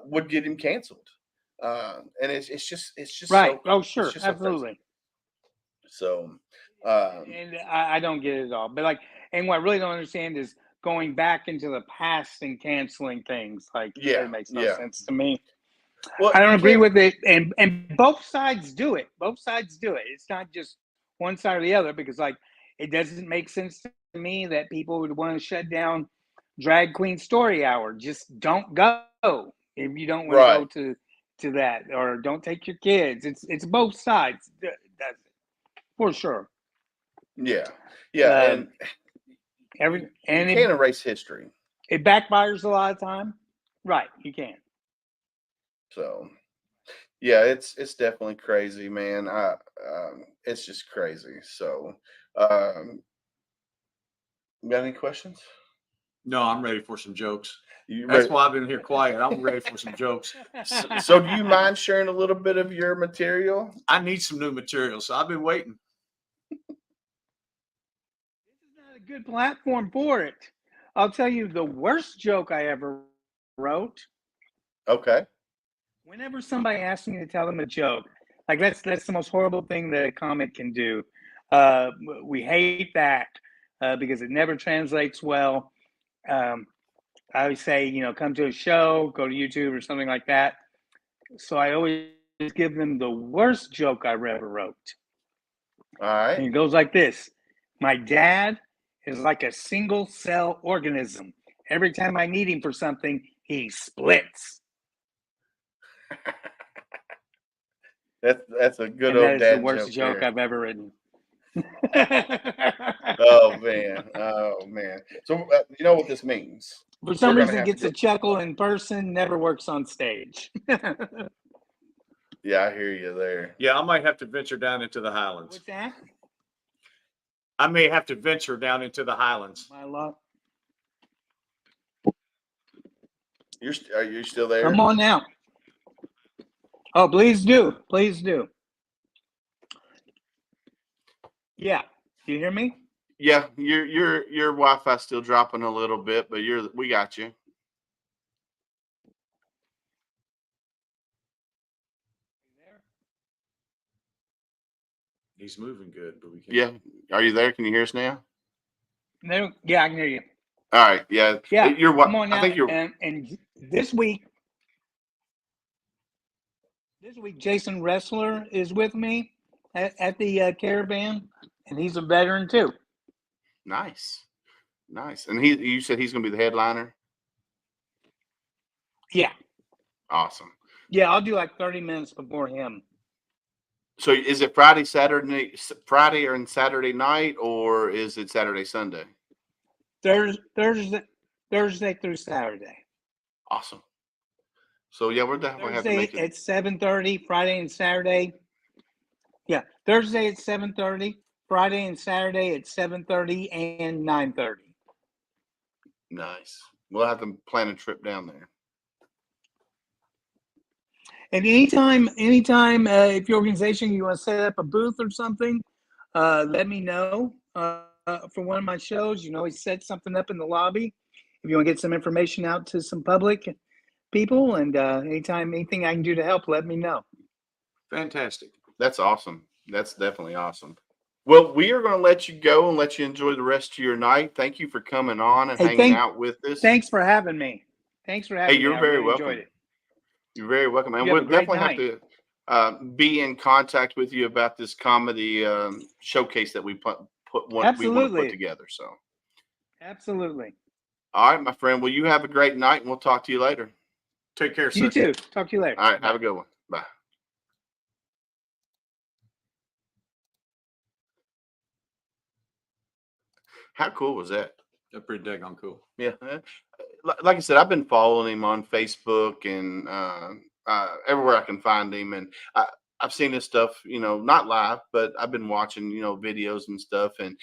would get him canceled. And it's just right. So, sure, absolutely. So and I don't get it at all. But and what I really don't understand is going back into the past and canceling things. It makes no sense to me. Well, I don't agree with it, and both sides do it. Both sides do it. It's not just one side or the other, because it doesn't make sense to me that people would want to shut down Drag Queen Story Hour. Just don't go if you don't want to go to that, or don't take your kids. It's both sides. That's for sure. Yeah. And You can't erase history. It backfires a lot of time. Right, you can. So yeah, it's definitely crazy, man. It's just crazy. So you got any questions? No, I'm ready for some jokes. You That's ready? why I've been here quiet. I'm ready for some jokes. So do you mind sharing a little bit of your material? I need some new material, so I've been waiting. This is not a good platform for it. I'll tell you the worst joke I ever wrote. Okay. Whenever somebody asks me to tell them a joke, like that's the most horrible thing that a comic can do. We hate that because it never translates well. I always say, come to a show, go to YouTube or something like that. So I always give them the worst joke I ever wrote. All right. And it goes like this. My dad is like a single cell organism. Every time I need him for something, he splits. That's a good And old that is dad the worst joke there. I've ever written. Oh man. So you know what this means? For some We're gonna reason, have gets to a chuckle in person, never works on stage. Yeah, I hear you there. Yeah, I might have to venture down into the Highlands. What's that? I may have to venture down into the Highlands. My luck. Are you still there? Come on now. Oh, please do. Please do. Yeah. Do you hear me? Yeah, your Wi-Fi's still dropping a little bit, but we got you. He's moving good, but we can't. Yeah. Are you there? Can you hear us now? No. Yeah, I can hear you. All right. Yeah. Yeah. Come on now. I think you're. And this week, Jason Wrestler is with me at the caravan, and he's a veteran too. Nice. And you said he's going to be the headliner? Yeah. Awesome. Yeah, I'll do like 30 minutes before him. So is it Friday and Saturday night, or is it Saturday, Sunday? Thursday through Saturday. Awesome. So yeah, we're definitely have to make Thursday it. at 7:30, Friday and Saturday. Yeah, Thursday at 7:30, Friday and Saturday at 7:30 and 9:30. Nice. We'll have to plan a trip down there. And anytime, if your organization you want to set up a booth or something, let me know for one of my shows. You can always set something up in the lobby if you want to get some information out to some public people. And anything I can do to help, let me know. Fantastic. That's awesome. That's definitely awesome. Well, we are going to let you go and let you enjoy the rest of your night. Thank you for coming on and hanging out with us. Thanks for having me. Thanks for having me. You're very really welcome. Enjoyed it. You're very welcome. And You have we'll a great definitely have to be in contact with you about this comedy showcase that we we want to put together. So, absolutely. All right, my friend. Well, you have a great night, and we'll talk to you later. Take care, sir. You too. Talk to you later. All right. Bye. Have a good one. Bye. How cool was that? That's pretty daggone cool. Yeah. Like I said, I've been following him on Facebook and everywhere I can find him. And I've seen his stuff, not live, but I've been watching, videos and stuff. And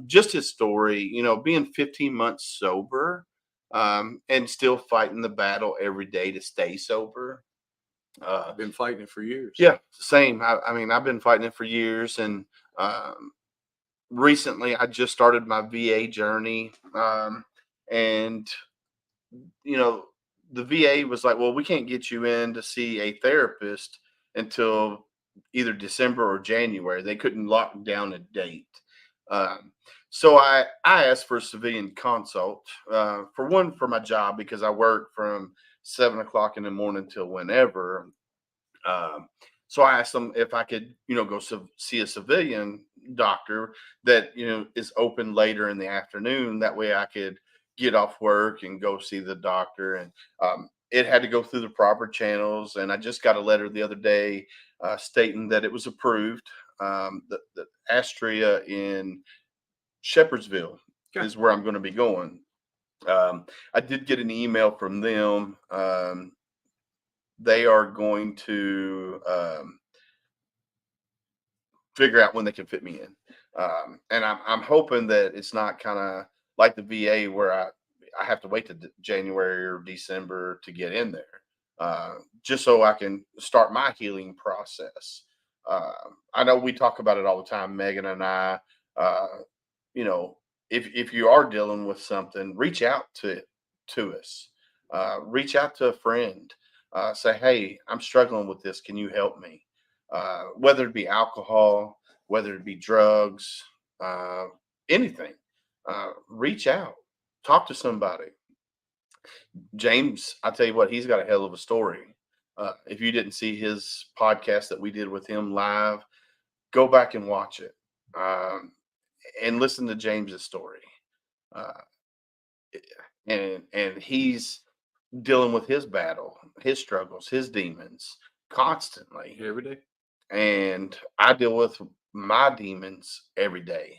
just his story, being 15 months sober and still fighting the battle every day to stay sober. I've been fighting it for years. Yeah, same. I mean, I've been fighting it for years. And recently I just started my VA journey. And the VA was like, well, we can't get you in to see a therapist until either December or January. They couldn't lock down a date. So I asked for a civilian consult for my job, because I work from 7 o'clock in the morning till whenever. So I asked them if I could, go see a civilian doctor that, is open later in the afternoon. That way I could get off work and go see the doctor. And it had to go through the proper channels. And I just got a letter the other day stating that it was approved. The Astria in Shepherdsville Okay. is where I'm going to be going. I did get an email from them. They are going to figure out when they can fit me in. And I'm hoping that it's not kind of like the VA where I have to wait to January or December to get in there, just so I can start my healing process. I know we talk about it all the time, Megan and I. Uh, you know, if you are dealing with something, reach out to us. Reach out to a friend. Say, hey, I'm struggling with this. Can you help me? Whether it be alcohol, whether it be drugs, uh, anything. Reach out, talk to somebody. James, I tell you what, he's got a hell of a story. If you didn't see his podcast that we did with him live, go back and watch it, and listen to James's story. Uh, and he's dealing with his battle, his struggles, his demons constantly. Every day. And I deal with my demons every day.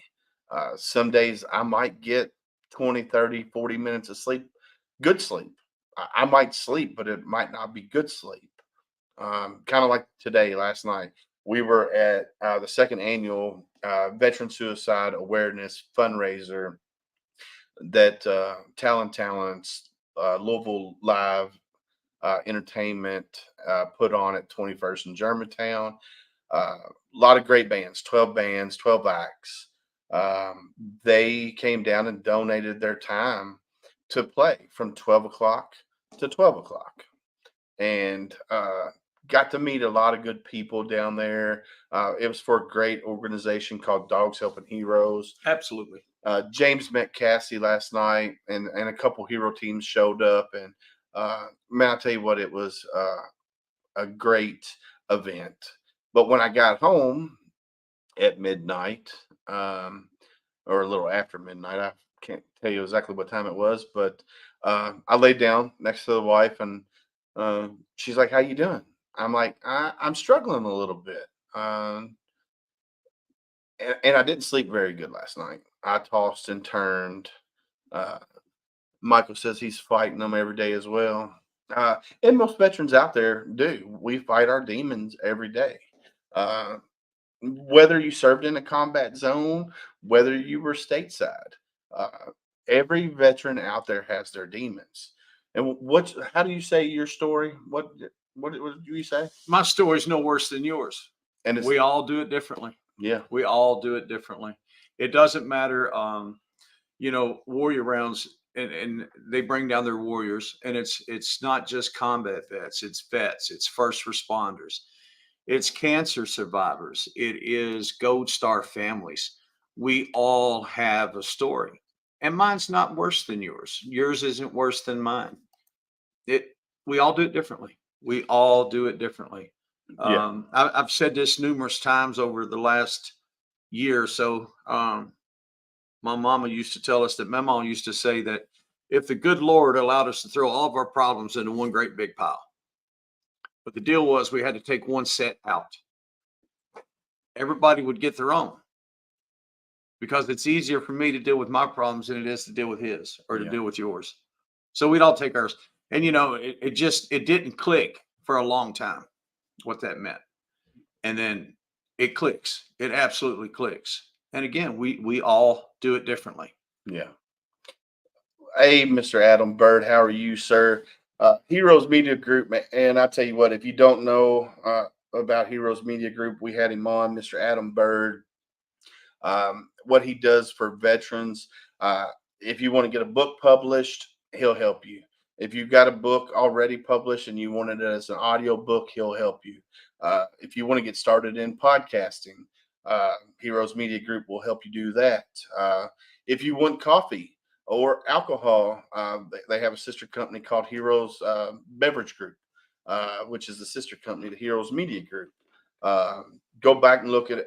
Some days I might get 20, 30, 40 minutes of sleep, good sleep. I might sleep, but it might not be good sleep. Kind of like today, last night, we were at the second annual Veteran Suicide Awareness fundraiser that Talents, Louisville Live Entertainment put on at 21st in Germantown. A lot of great bands, 12 bands, 12 acts. They came down and donated their time to play from 12 o'clock to 12 o'clock. And got to meet a lot of good people down there. It was for a great organization called Dogs Helping Heroes. Absolutely. James met Cassie last night, and a couple hero teams showed up. And man, I tell you what, it was a great event. But when I got home at midnight, or a little after midnight, I can't tell you exactly what time it was, but I laid down next to the wife, and she's like, "How you doing?" I'm like, I'm struggling a little bit. And I didn't sleep very good last night. I tossed and turned. Uh, Michael says he's fighting them every day as well. And most veterans out there do. We fight our demons every day. Uh, whether you served in a combat zone, whether you were stateside, uh, every veteran out there has their demons. And how do you say your story? What did you say? My story's no worse than yours. And it's, We all do it differently. yeah, We all do it differently. It doesn't matter. Warrior rounds, and they bring down their warriors, and it's not just combat vets. It's vets. It's first responders. It's cancer survivors. It is Gold Star families. We all have a story, and mine's not worse than yours. Yours isn't worse than mine. We all do it differently. We all do it differently. yeah, I've said this numerous times over the last year or so. My mama used to tell us that my mom used to say that if the good Lord allowed us to throw all of our problems into one great big pile, but the deal was we had to take one set out. Everybody would get their own, because it's easier for me to deal with my problems than it is to deal with his or to Yeah. deal with yours. So we'd all take ours. And it didn't click for a long time what that meant. And then it clicks. It absolutely clicks. And again, we all do it differently. yeah. Hey, Mr. Adam Bird, how are you, sir? Heroes Media Group, and I tell you what, if you don't know about Heroes Media Group, we had him on, Mr. Adam Bird. What he does for veterans, if you want to get a book published, he'll help you. If you've got a book already published and you want it as an audio book, he'll help you. If you want to get started in podcasting, Heroes Media Group will help you do that. If you want coffee or alcohol, they have a sister company called Heroes Beverage Group, which is the sister company to Heroes Media Group. Go back and look at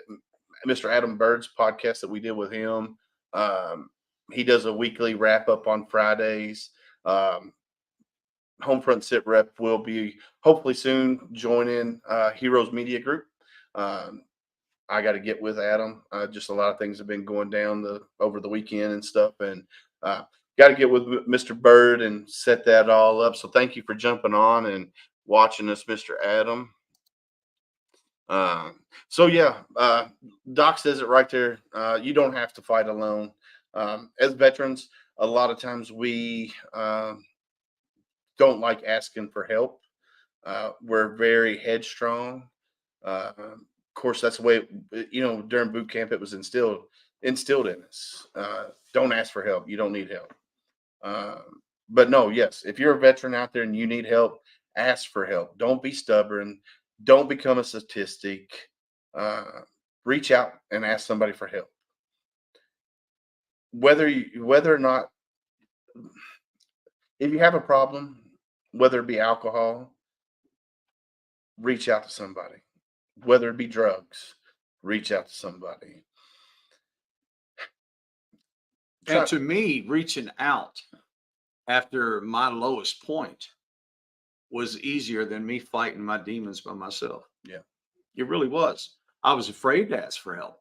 Mr. Adam Bird's podcast that we did with him. He does a weekly wrap up on Fridays. Homefront Sit Rep will be hopefully soon joining Heroes Media Group. I got to get with Adam. Just a lot of things have been going down over the weekend and stuff, and got to get with Mr. Bird and set that all up. So thank you for jumping on and watching us, Mr. Adam. So yeah, Doc says it right there. You don't have to fight alone. As veterans, a lot of times we don't like asking for help. We're very headstrong. Of course, that's the way during boot camp it was instilled in us. Don't ask for help. You don't need help. But no, yes, if you're a veteran out there and you need help, ask for help. Don't be stubborn. Don't become a statistic. Reach out and ask somebody for help. Whether or not, if you have a problem, whether it be alcohol, reach out to somebody. Whether it be drugs, reach out to somebody. And to me, reaching out after my lowest point was easier than me fighting my demons by myself. Yeah. It really was. I was afraid to ask for help.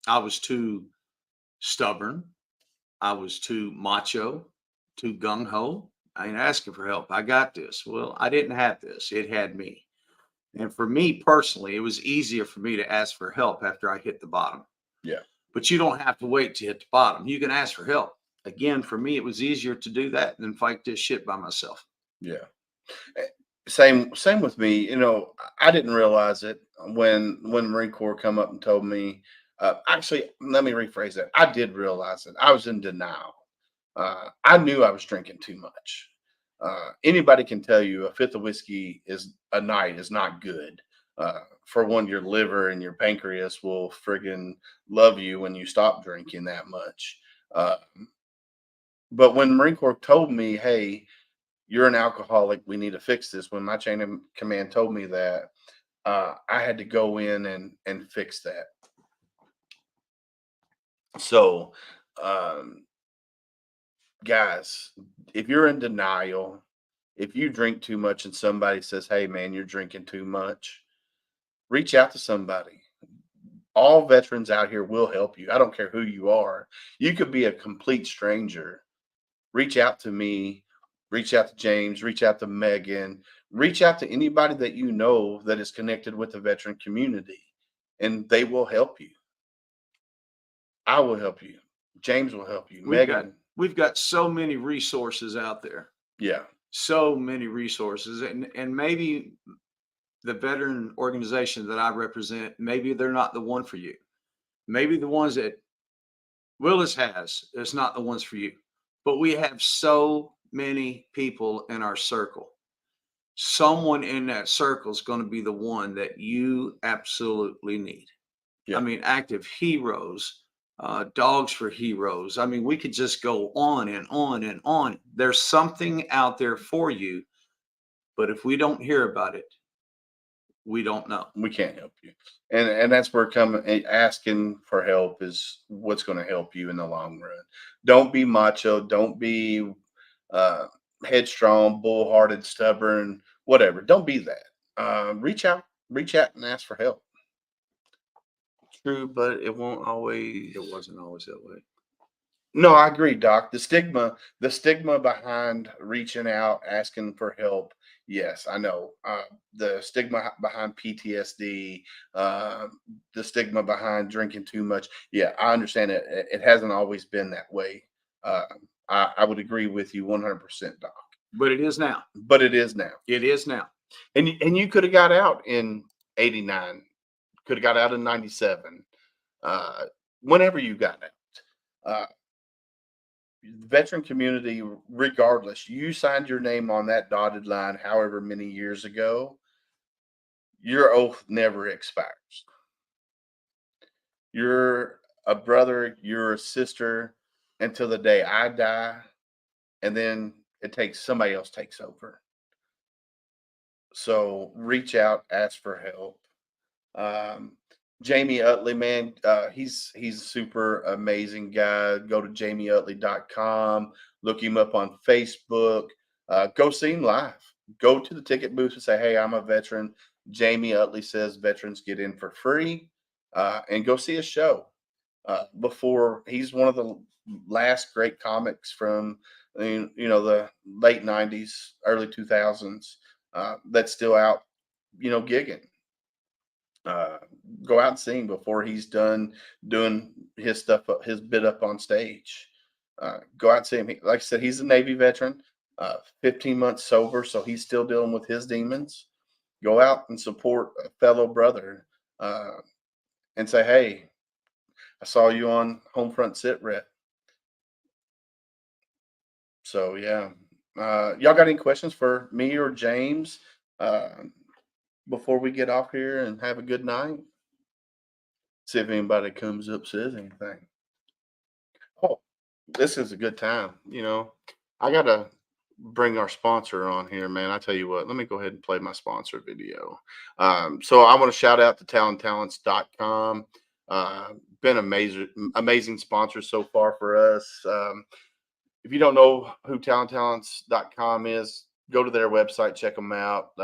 I was too stubborn. I was too macho, too gung-ho. I ain't asking for help. I got this. Well, I didn't have this. It had me. And for me personally, it was easier for me to ask for help after I hit the bottom. Yeah. But you don't have to wait to hit the bottom. You can ask for help. Again, for me, it was easier to do that than fight this shit by myself. Yeah. Same with me. I didn't realize it when Marine Corps come up and told me. Actually, let me rephrase that. I did realize it. I was in denial. I knew I was drinking too much. Anybody can tell you a fifth of whiskey a night is not good. For one, your liver and your pancreas will friggin' love you when you stop drinking that much. But when Marine Corps told me, hey, you're an alcoholic, we need to fix this. When my chain of command told me that, I had to go in and fix that. So, guys, if you're in denial, if you drink too much and somebody says, hey, man, you're drinking too much, reach out to somebody. All veterans out here will help you. I don't care who you are. You could be a complete stranger. Reach out to me. Reach out to James. Reach out to Megan. Reach out to anybody that you know that is connected with the veteran community, and they will help you. I will help you. James will help you. We've got so many resources out there. Yeah. So many resources. And maybe the veteran organization that I represent, maybe they're not the one for you. Maybe the ones that Willis has, it's not the ones for you. But we have so many people in our circle. Someone in that circle is going to be the one that you absolutely need. Yeah. I mean, active heroes, dogs for heroes. I mean, we could just go on and on and on. There's something out there for you, but if we don't hear about it, we don't know. We can't help you. And that's where asking for help is what's going to help you in the long run. Don't be macho. Don't be headstrong, bullhearted, stubborn, whatever. Don't be that. Reach out and ask for help. True, but it wasn't always that way. No, I agree, Doc. The stigma behind reaching out, asking for help. Yes, I know. The stigma behind PTSD, the stigma behind drinking too much. Yeah, I understand it. It hasn't always been that way. I would agree with you 100%, Doc. But it is now. It is now. And you could have got out in 89. Could have got out in 97. Whenever you got out. Veteran community, regardless, you signed your name on that dotted line however many years ago, your oath never expires. You're a brother, you're a sister until the day I die, and then somebody else takes over. So reach out, ask for help. Jamie Utley, man, he's a super amazing guy. Go to jamieutley.com, look him up on Facebook, go see him live. Go to the ticket booth and say, hey, I'm a veteran. Jamie Utley says veterans get in for free. and go see a show. Before he's one of the last great comics from the late '90s, early 2000s that's still out, gigging. Uh, Go out and see him before he's done doing his stuff, his bit up on stage. Go out and see him. Like I said, he's a Navy veteran, 15 months sober, so he's still dealing with his demons. Go out and support a fellow brother, and say, "Hey, I saw you on Homefront Sit Rep." So yeah, y'all got any questions for me or James before we get off here and have a good night? See if anybody comes up says anything. Oh, this is a good time. I gotta bring our sponsor on here, man. I tell you what, let me go ahead and play my sponsor video. So I want to shout out to talenttalents.com. Been amazing sponsors so far for us. If you don't know who talenttalents.com is, go to their website, check them out.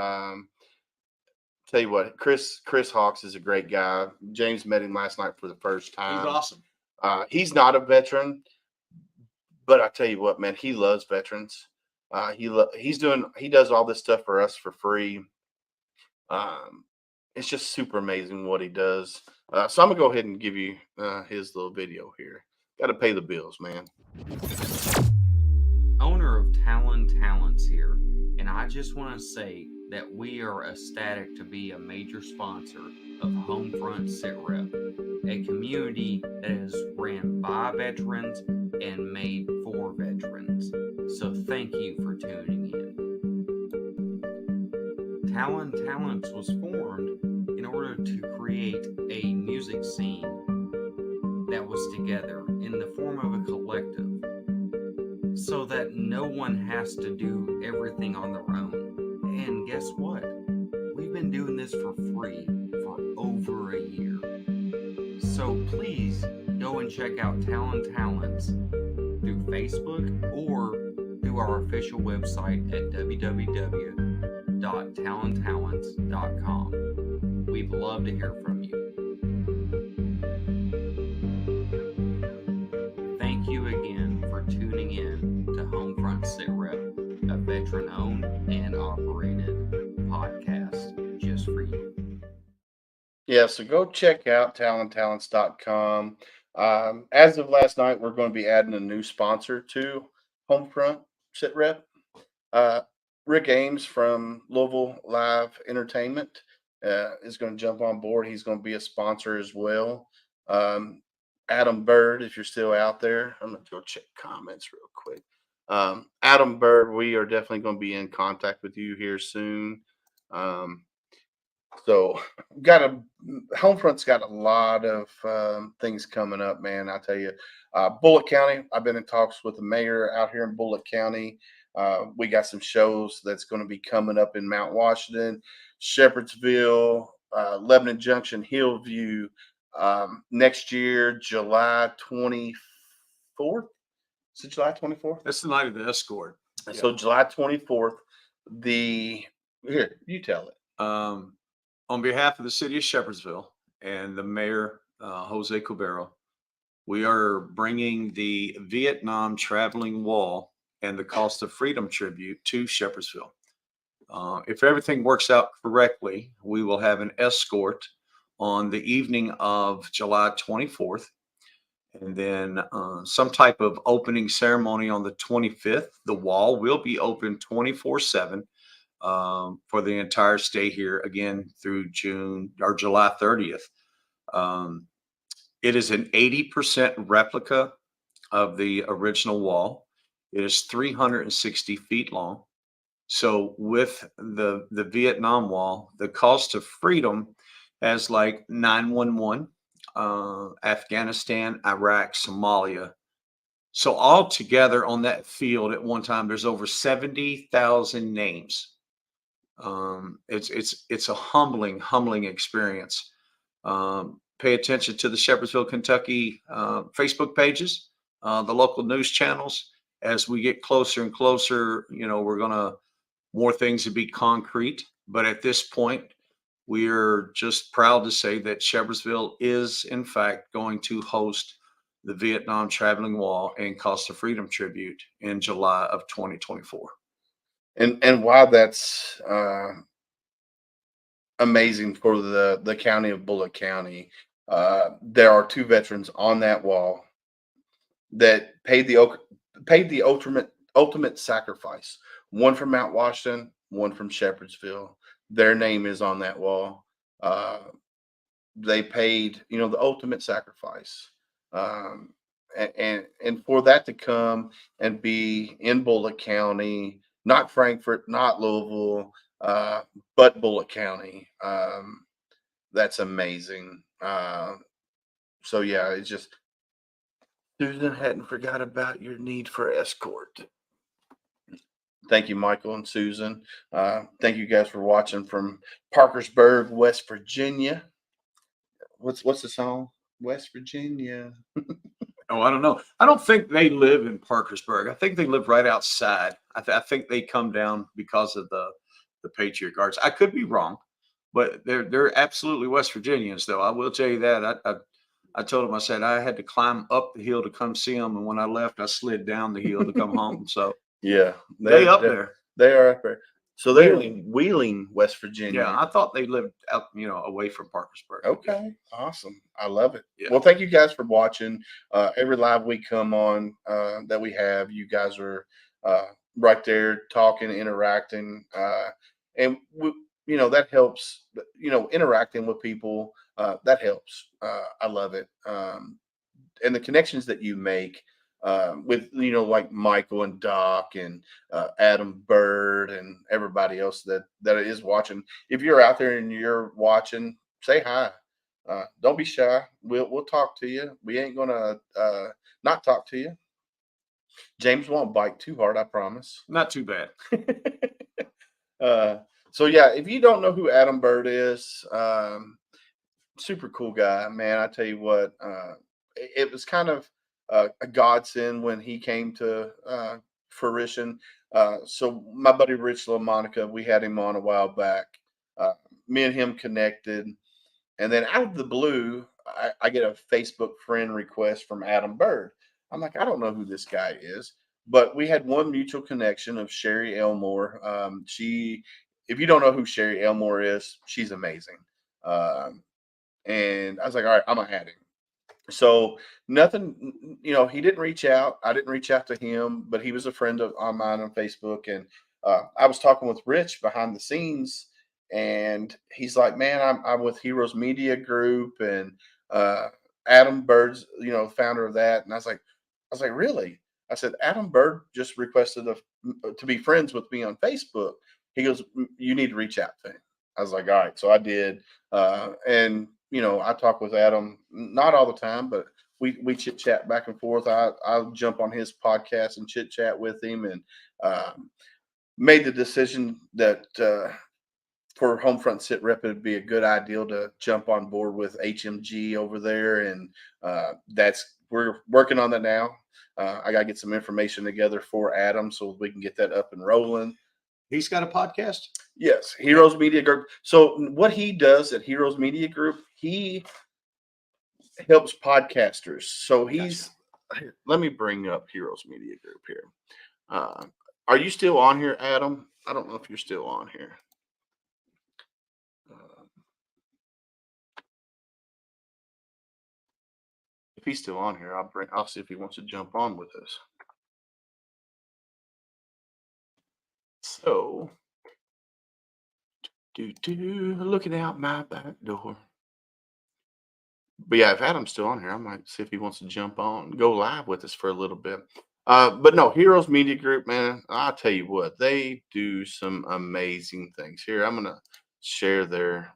Tell you what, Chris Hawks is a great guy. James met him last night for the first time. He's awesome. He's not a veteran, but I tell you what, man, he loves veterans. He does all this stuff for us for free. It's just super amazing what he does. So I'm gonna go ahead and give you his little video here. Got to pay the bills, man. Owner of Talon Talents here, and I just want to say that we are ecstatic to be a major sponsor of Homefront Sit Rep, a community that is ran by veterans and made for veterans. So thank you for tuning in. Talon Talents was formed in order to create a music scene that was together in the form of a collective, so that no one has to do everything on their own. And guess what? We've been doing this for free for over a year. So please go and check out Talon Talents through Facebook or through our official website at www.talontalents.com. We'd love to hear from you. Thank you again for tuning in to Homefront Sit Rep, a veteran-owned and operated podcast just for you. Yeah, so go check out talenttalents.com. As of last night, we're going to be adding a new sponsor to Homefront Sit Rep. Rick Ames from Louisville Live Entertainment is going to jump on board. He's going to be a sponsor as well. Adam Bird, if you're still out there, I'm going to go check comments real quick. Adam Bird, we are definitely going to be in contact with you here soon. So Homefront's got a lot of things coming up, man. I tell you, Bullitt County, I've been in talks with the mayor out here in Bullitt County. We got some shows that's going to be coming up in Mount Washington, Shepherdsville, Lebanon Junction, Hillview, next year, July 24th. Is it July 24th? That's the night of the escort. So July 24th, here, you tell it. On behalf of the city of Shepherdsville and the mayor, Jose Cubero, we are bringing the Vietnam Traveling Wall and the Cost of Freedom tribute to Shepherdsville. If everything works out correctly, we will have an escort on the evening of July 24th, and then some type of opening ceremony on the 25th. The wall will be open 24/7 for the entire stay here, again through June or July 30th. It is an 80% replica of the original wall. It is 360 feet long. So with the Vietnam Wall, the Cost of Freedom has like 911, Afghanistan, Iraq, Somalia. So all together on that field at one time, there's over 70,000 names. It's a humbling experience. Pay attention to the Shepherdsville, Kentucky Facebook pages, the local news channels. As we get closer and closer, we're gonna more things to be concrete. But at this point, we're just proud to say that Shepherdsville is, in fact, going to host the Vietnam Traveling Wall and Cost of Freedom tribute in July of 2024. And why that's amazing for the county of Bullitt County. There are 2 veterans on that wall that paid the ultimate sacrifice. One from Mount Washington, one from Shepherdsville. Their name is on that wall. They paid, the ultimate sacrifice. And for that to come and be in Bullitt County, not Frankfort, not Louisville, but Bullitt County, that's amazing. So yeah, it's just Susan hadn't forgot about your need for escort. Thank you, Michael and Susan. Thank you guys for watching from Parkersburg, West Virginia. What's the song? West Virginia. Oh, I don't know. I don't think they live in Parkersburg. I think they live right outside. I think they come down because of the Patriot Guards. I could be wrong, but they're absolutely West Virginians, though. I will tell you that. I told them, I said I had to climb up the hill to come see them, and when I left, I slid down the hill to come home. So yeah, they up there. They are up there. So they're in Wheeling, West Virginia. Yeah, I thought they lived out, away from Parkersburg. Okay, awesome. I love it. Yeah. Well, thank you guys for watching. Every live we come on that we have, you guys are right there talking, interacting, and we, that helps. Interacting with people that helps. I love it. And the connections that you make with like Michael and Doc and Adam Bird and everybody else that is watching. If you're out there and you're watching, say hi. Don't be shy. We'll talk to you. We ain't gonna not talk to you. James won't bite too hard, I promise. Not too bad. So yeah, if you don't know who Adam Bird is, super cool guy, man. I tell you what, it was kind of a godsend when he came to fruition. So my buddy Rich LaMonica, we had him on a while back. Me and him connected, and then out of the blue, I get a Facebook friend request from Adam Bird. I'm like, I don't know who this guy is, but we had one mutual connection of Sherry Elmore. If you don't know who Sherry Elmore is, she's amazing. And I was like, all right, I'm gonna add him. So nothing, he didn't reach out. I didn't reach out to him, but he was a friend of mine on Facebook. And I was talking with Rich behind the scenes, and he's like, man, I'm with Heroes Media Group, and Adam Bird's, founder of that. And I was like, really? I said, Adam Bird just requested to be friends with me on Facebook. He goes, you need to reach out to him. I was like, all right. So I did. And I talk with Adam, not all the time, but we chit chat back and forth. I'll jump on his podcast and chit chat with him, and made the decision that for Homefront Sit Rep, it'd be a good idea to jump on board with HMG over there. And we're working on that now. I got to get some information together for Adam so we can get that up and rolling. He's got a podcast? Yes, Heroes Media Group. So what he does at Heroes Media Group, he helps podcasters. So let me bring up Heroes Media Group here. Are you still on here, Adam? I don't know if you're still on here. If he's still on here, I'll see if he wants to jump on with us. So, looking out my back door. But yeah, if Adam's still on here, I might see if he wants to jump on, go live with us for a little bit. But no, Heroes Media Group, man, I'll tell you what, they do some amazing things. Here, I'm gonna share their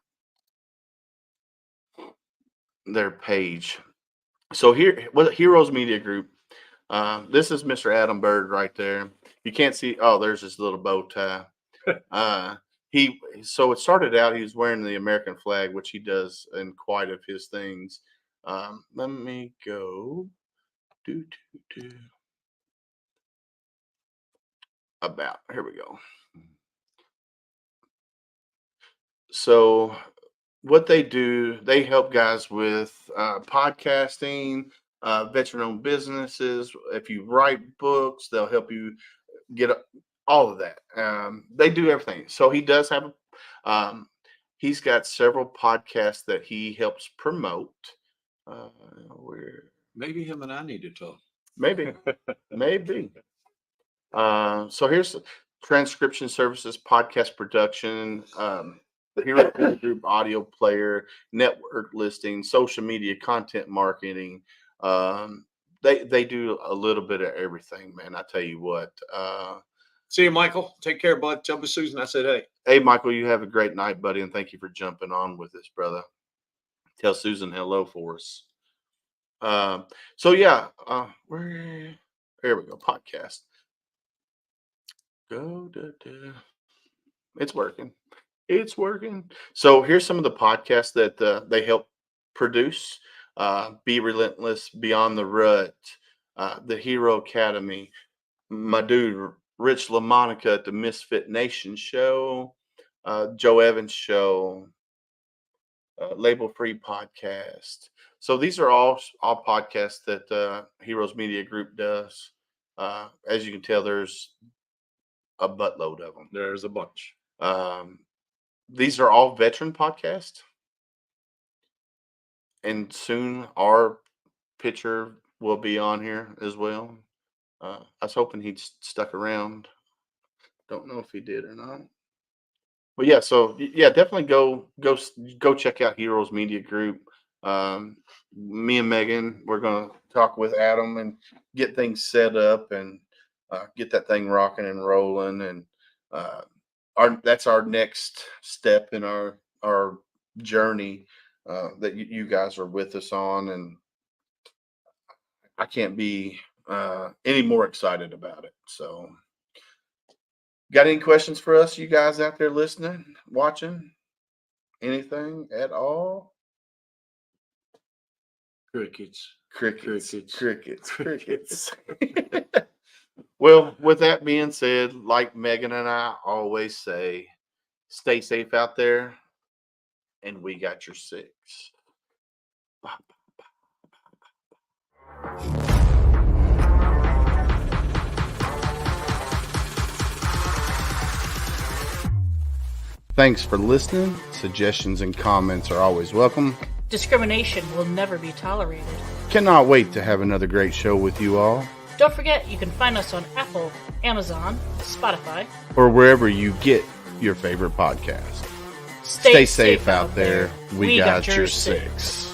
page. So here, Heroes Media Group. This is Mr. Adam Bird right there. You can't see. Oh, there's his little bow tie. So it started out, he was wearing the American flag, which he does in quite of his things. Let me go about, here we go. So what they do, they help guys with podcasting, veteran-owned businesses. If you write books, they'll help you get all of that. They do everything. So he does have he's got several podcasts that he helps promote. Where Maybe him and I need to talk. maybe. So here's transcription services, podcast production, the Hero Group audio player, network listing, social media content marketing. They do a little bit of everything, man. I tell you what. See you, Michael. Take care, bud. Tell me, Susan, I said, hey. Hey, Michael, you have a great night, buddy, and thank you for jumping on with us, brother. Tell Susan hello for us. So yeah, here we go. Podcast. It's working. It's working. So here's some of the podcasts that they help produce. Be Relentless, Beyond the Rut, the Hero Academy, my dude Rich LaMonica at the Misfit Nation Show, Joe Evans Show, Label Free Podcast. So these are all podcasts that Heroes Media Group does. As you can tell, there's a buttload of them. There's a bunch. These are all veteran podcasts. And soon our picture will be on here as well. I was hoping he'd stuck around. Don't know if he did or not. But yeah, so yeah, definitely go check out Heroes Media Group. Me and Megan, we're gonna talk with Adam and get things set up and get that thing rocking and rolling. And that's our next step in our journey that you guys are with us on, and I can't be any more excited about it. So, got any questions for us, you guys out there listening, watching? Anything at all? Crickets. Well, with that being said, like Megan and I always say, stay safe out there, and we got your six. Thanks for listening. Suggestions and comments are always welcome. Discrimination will never be tolerated. Cannot wait to have another great show with you all. Don't forget, you can find us on Apple, Amazon, Spotify, or wherever you get your favorite podcast. Stay safe out there. We got your six.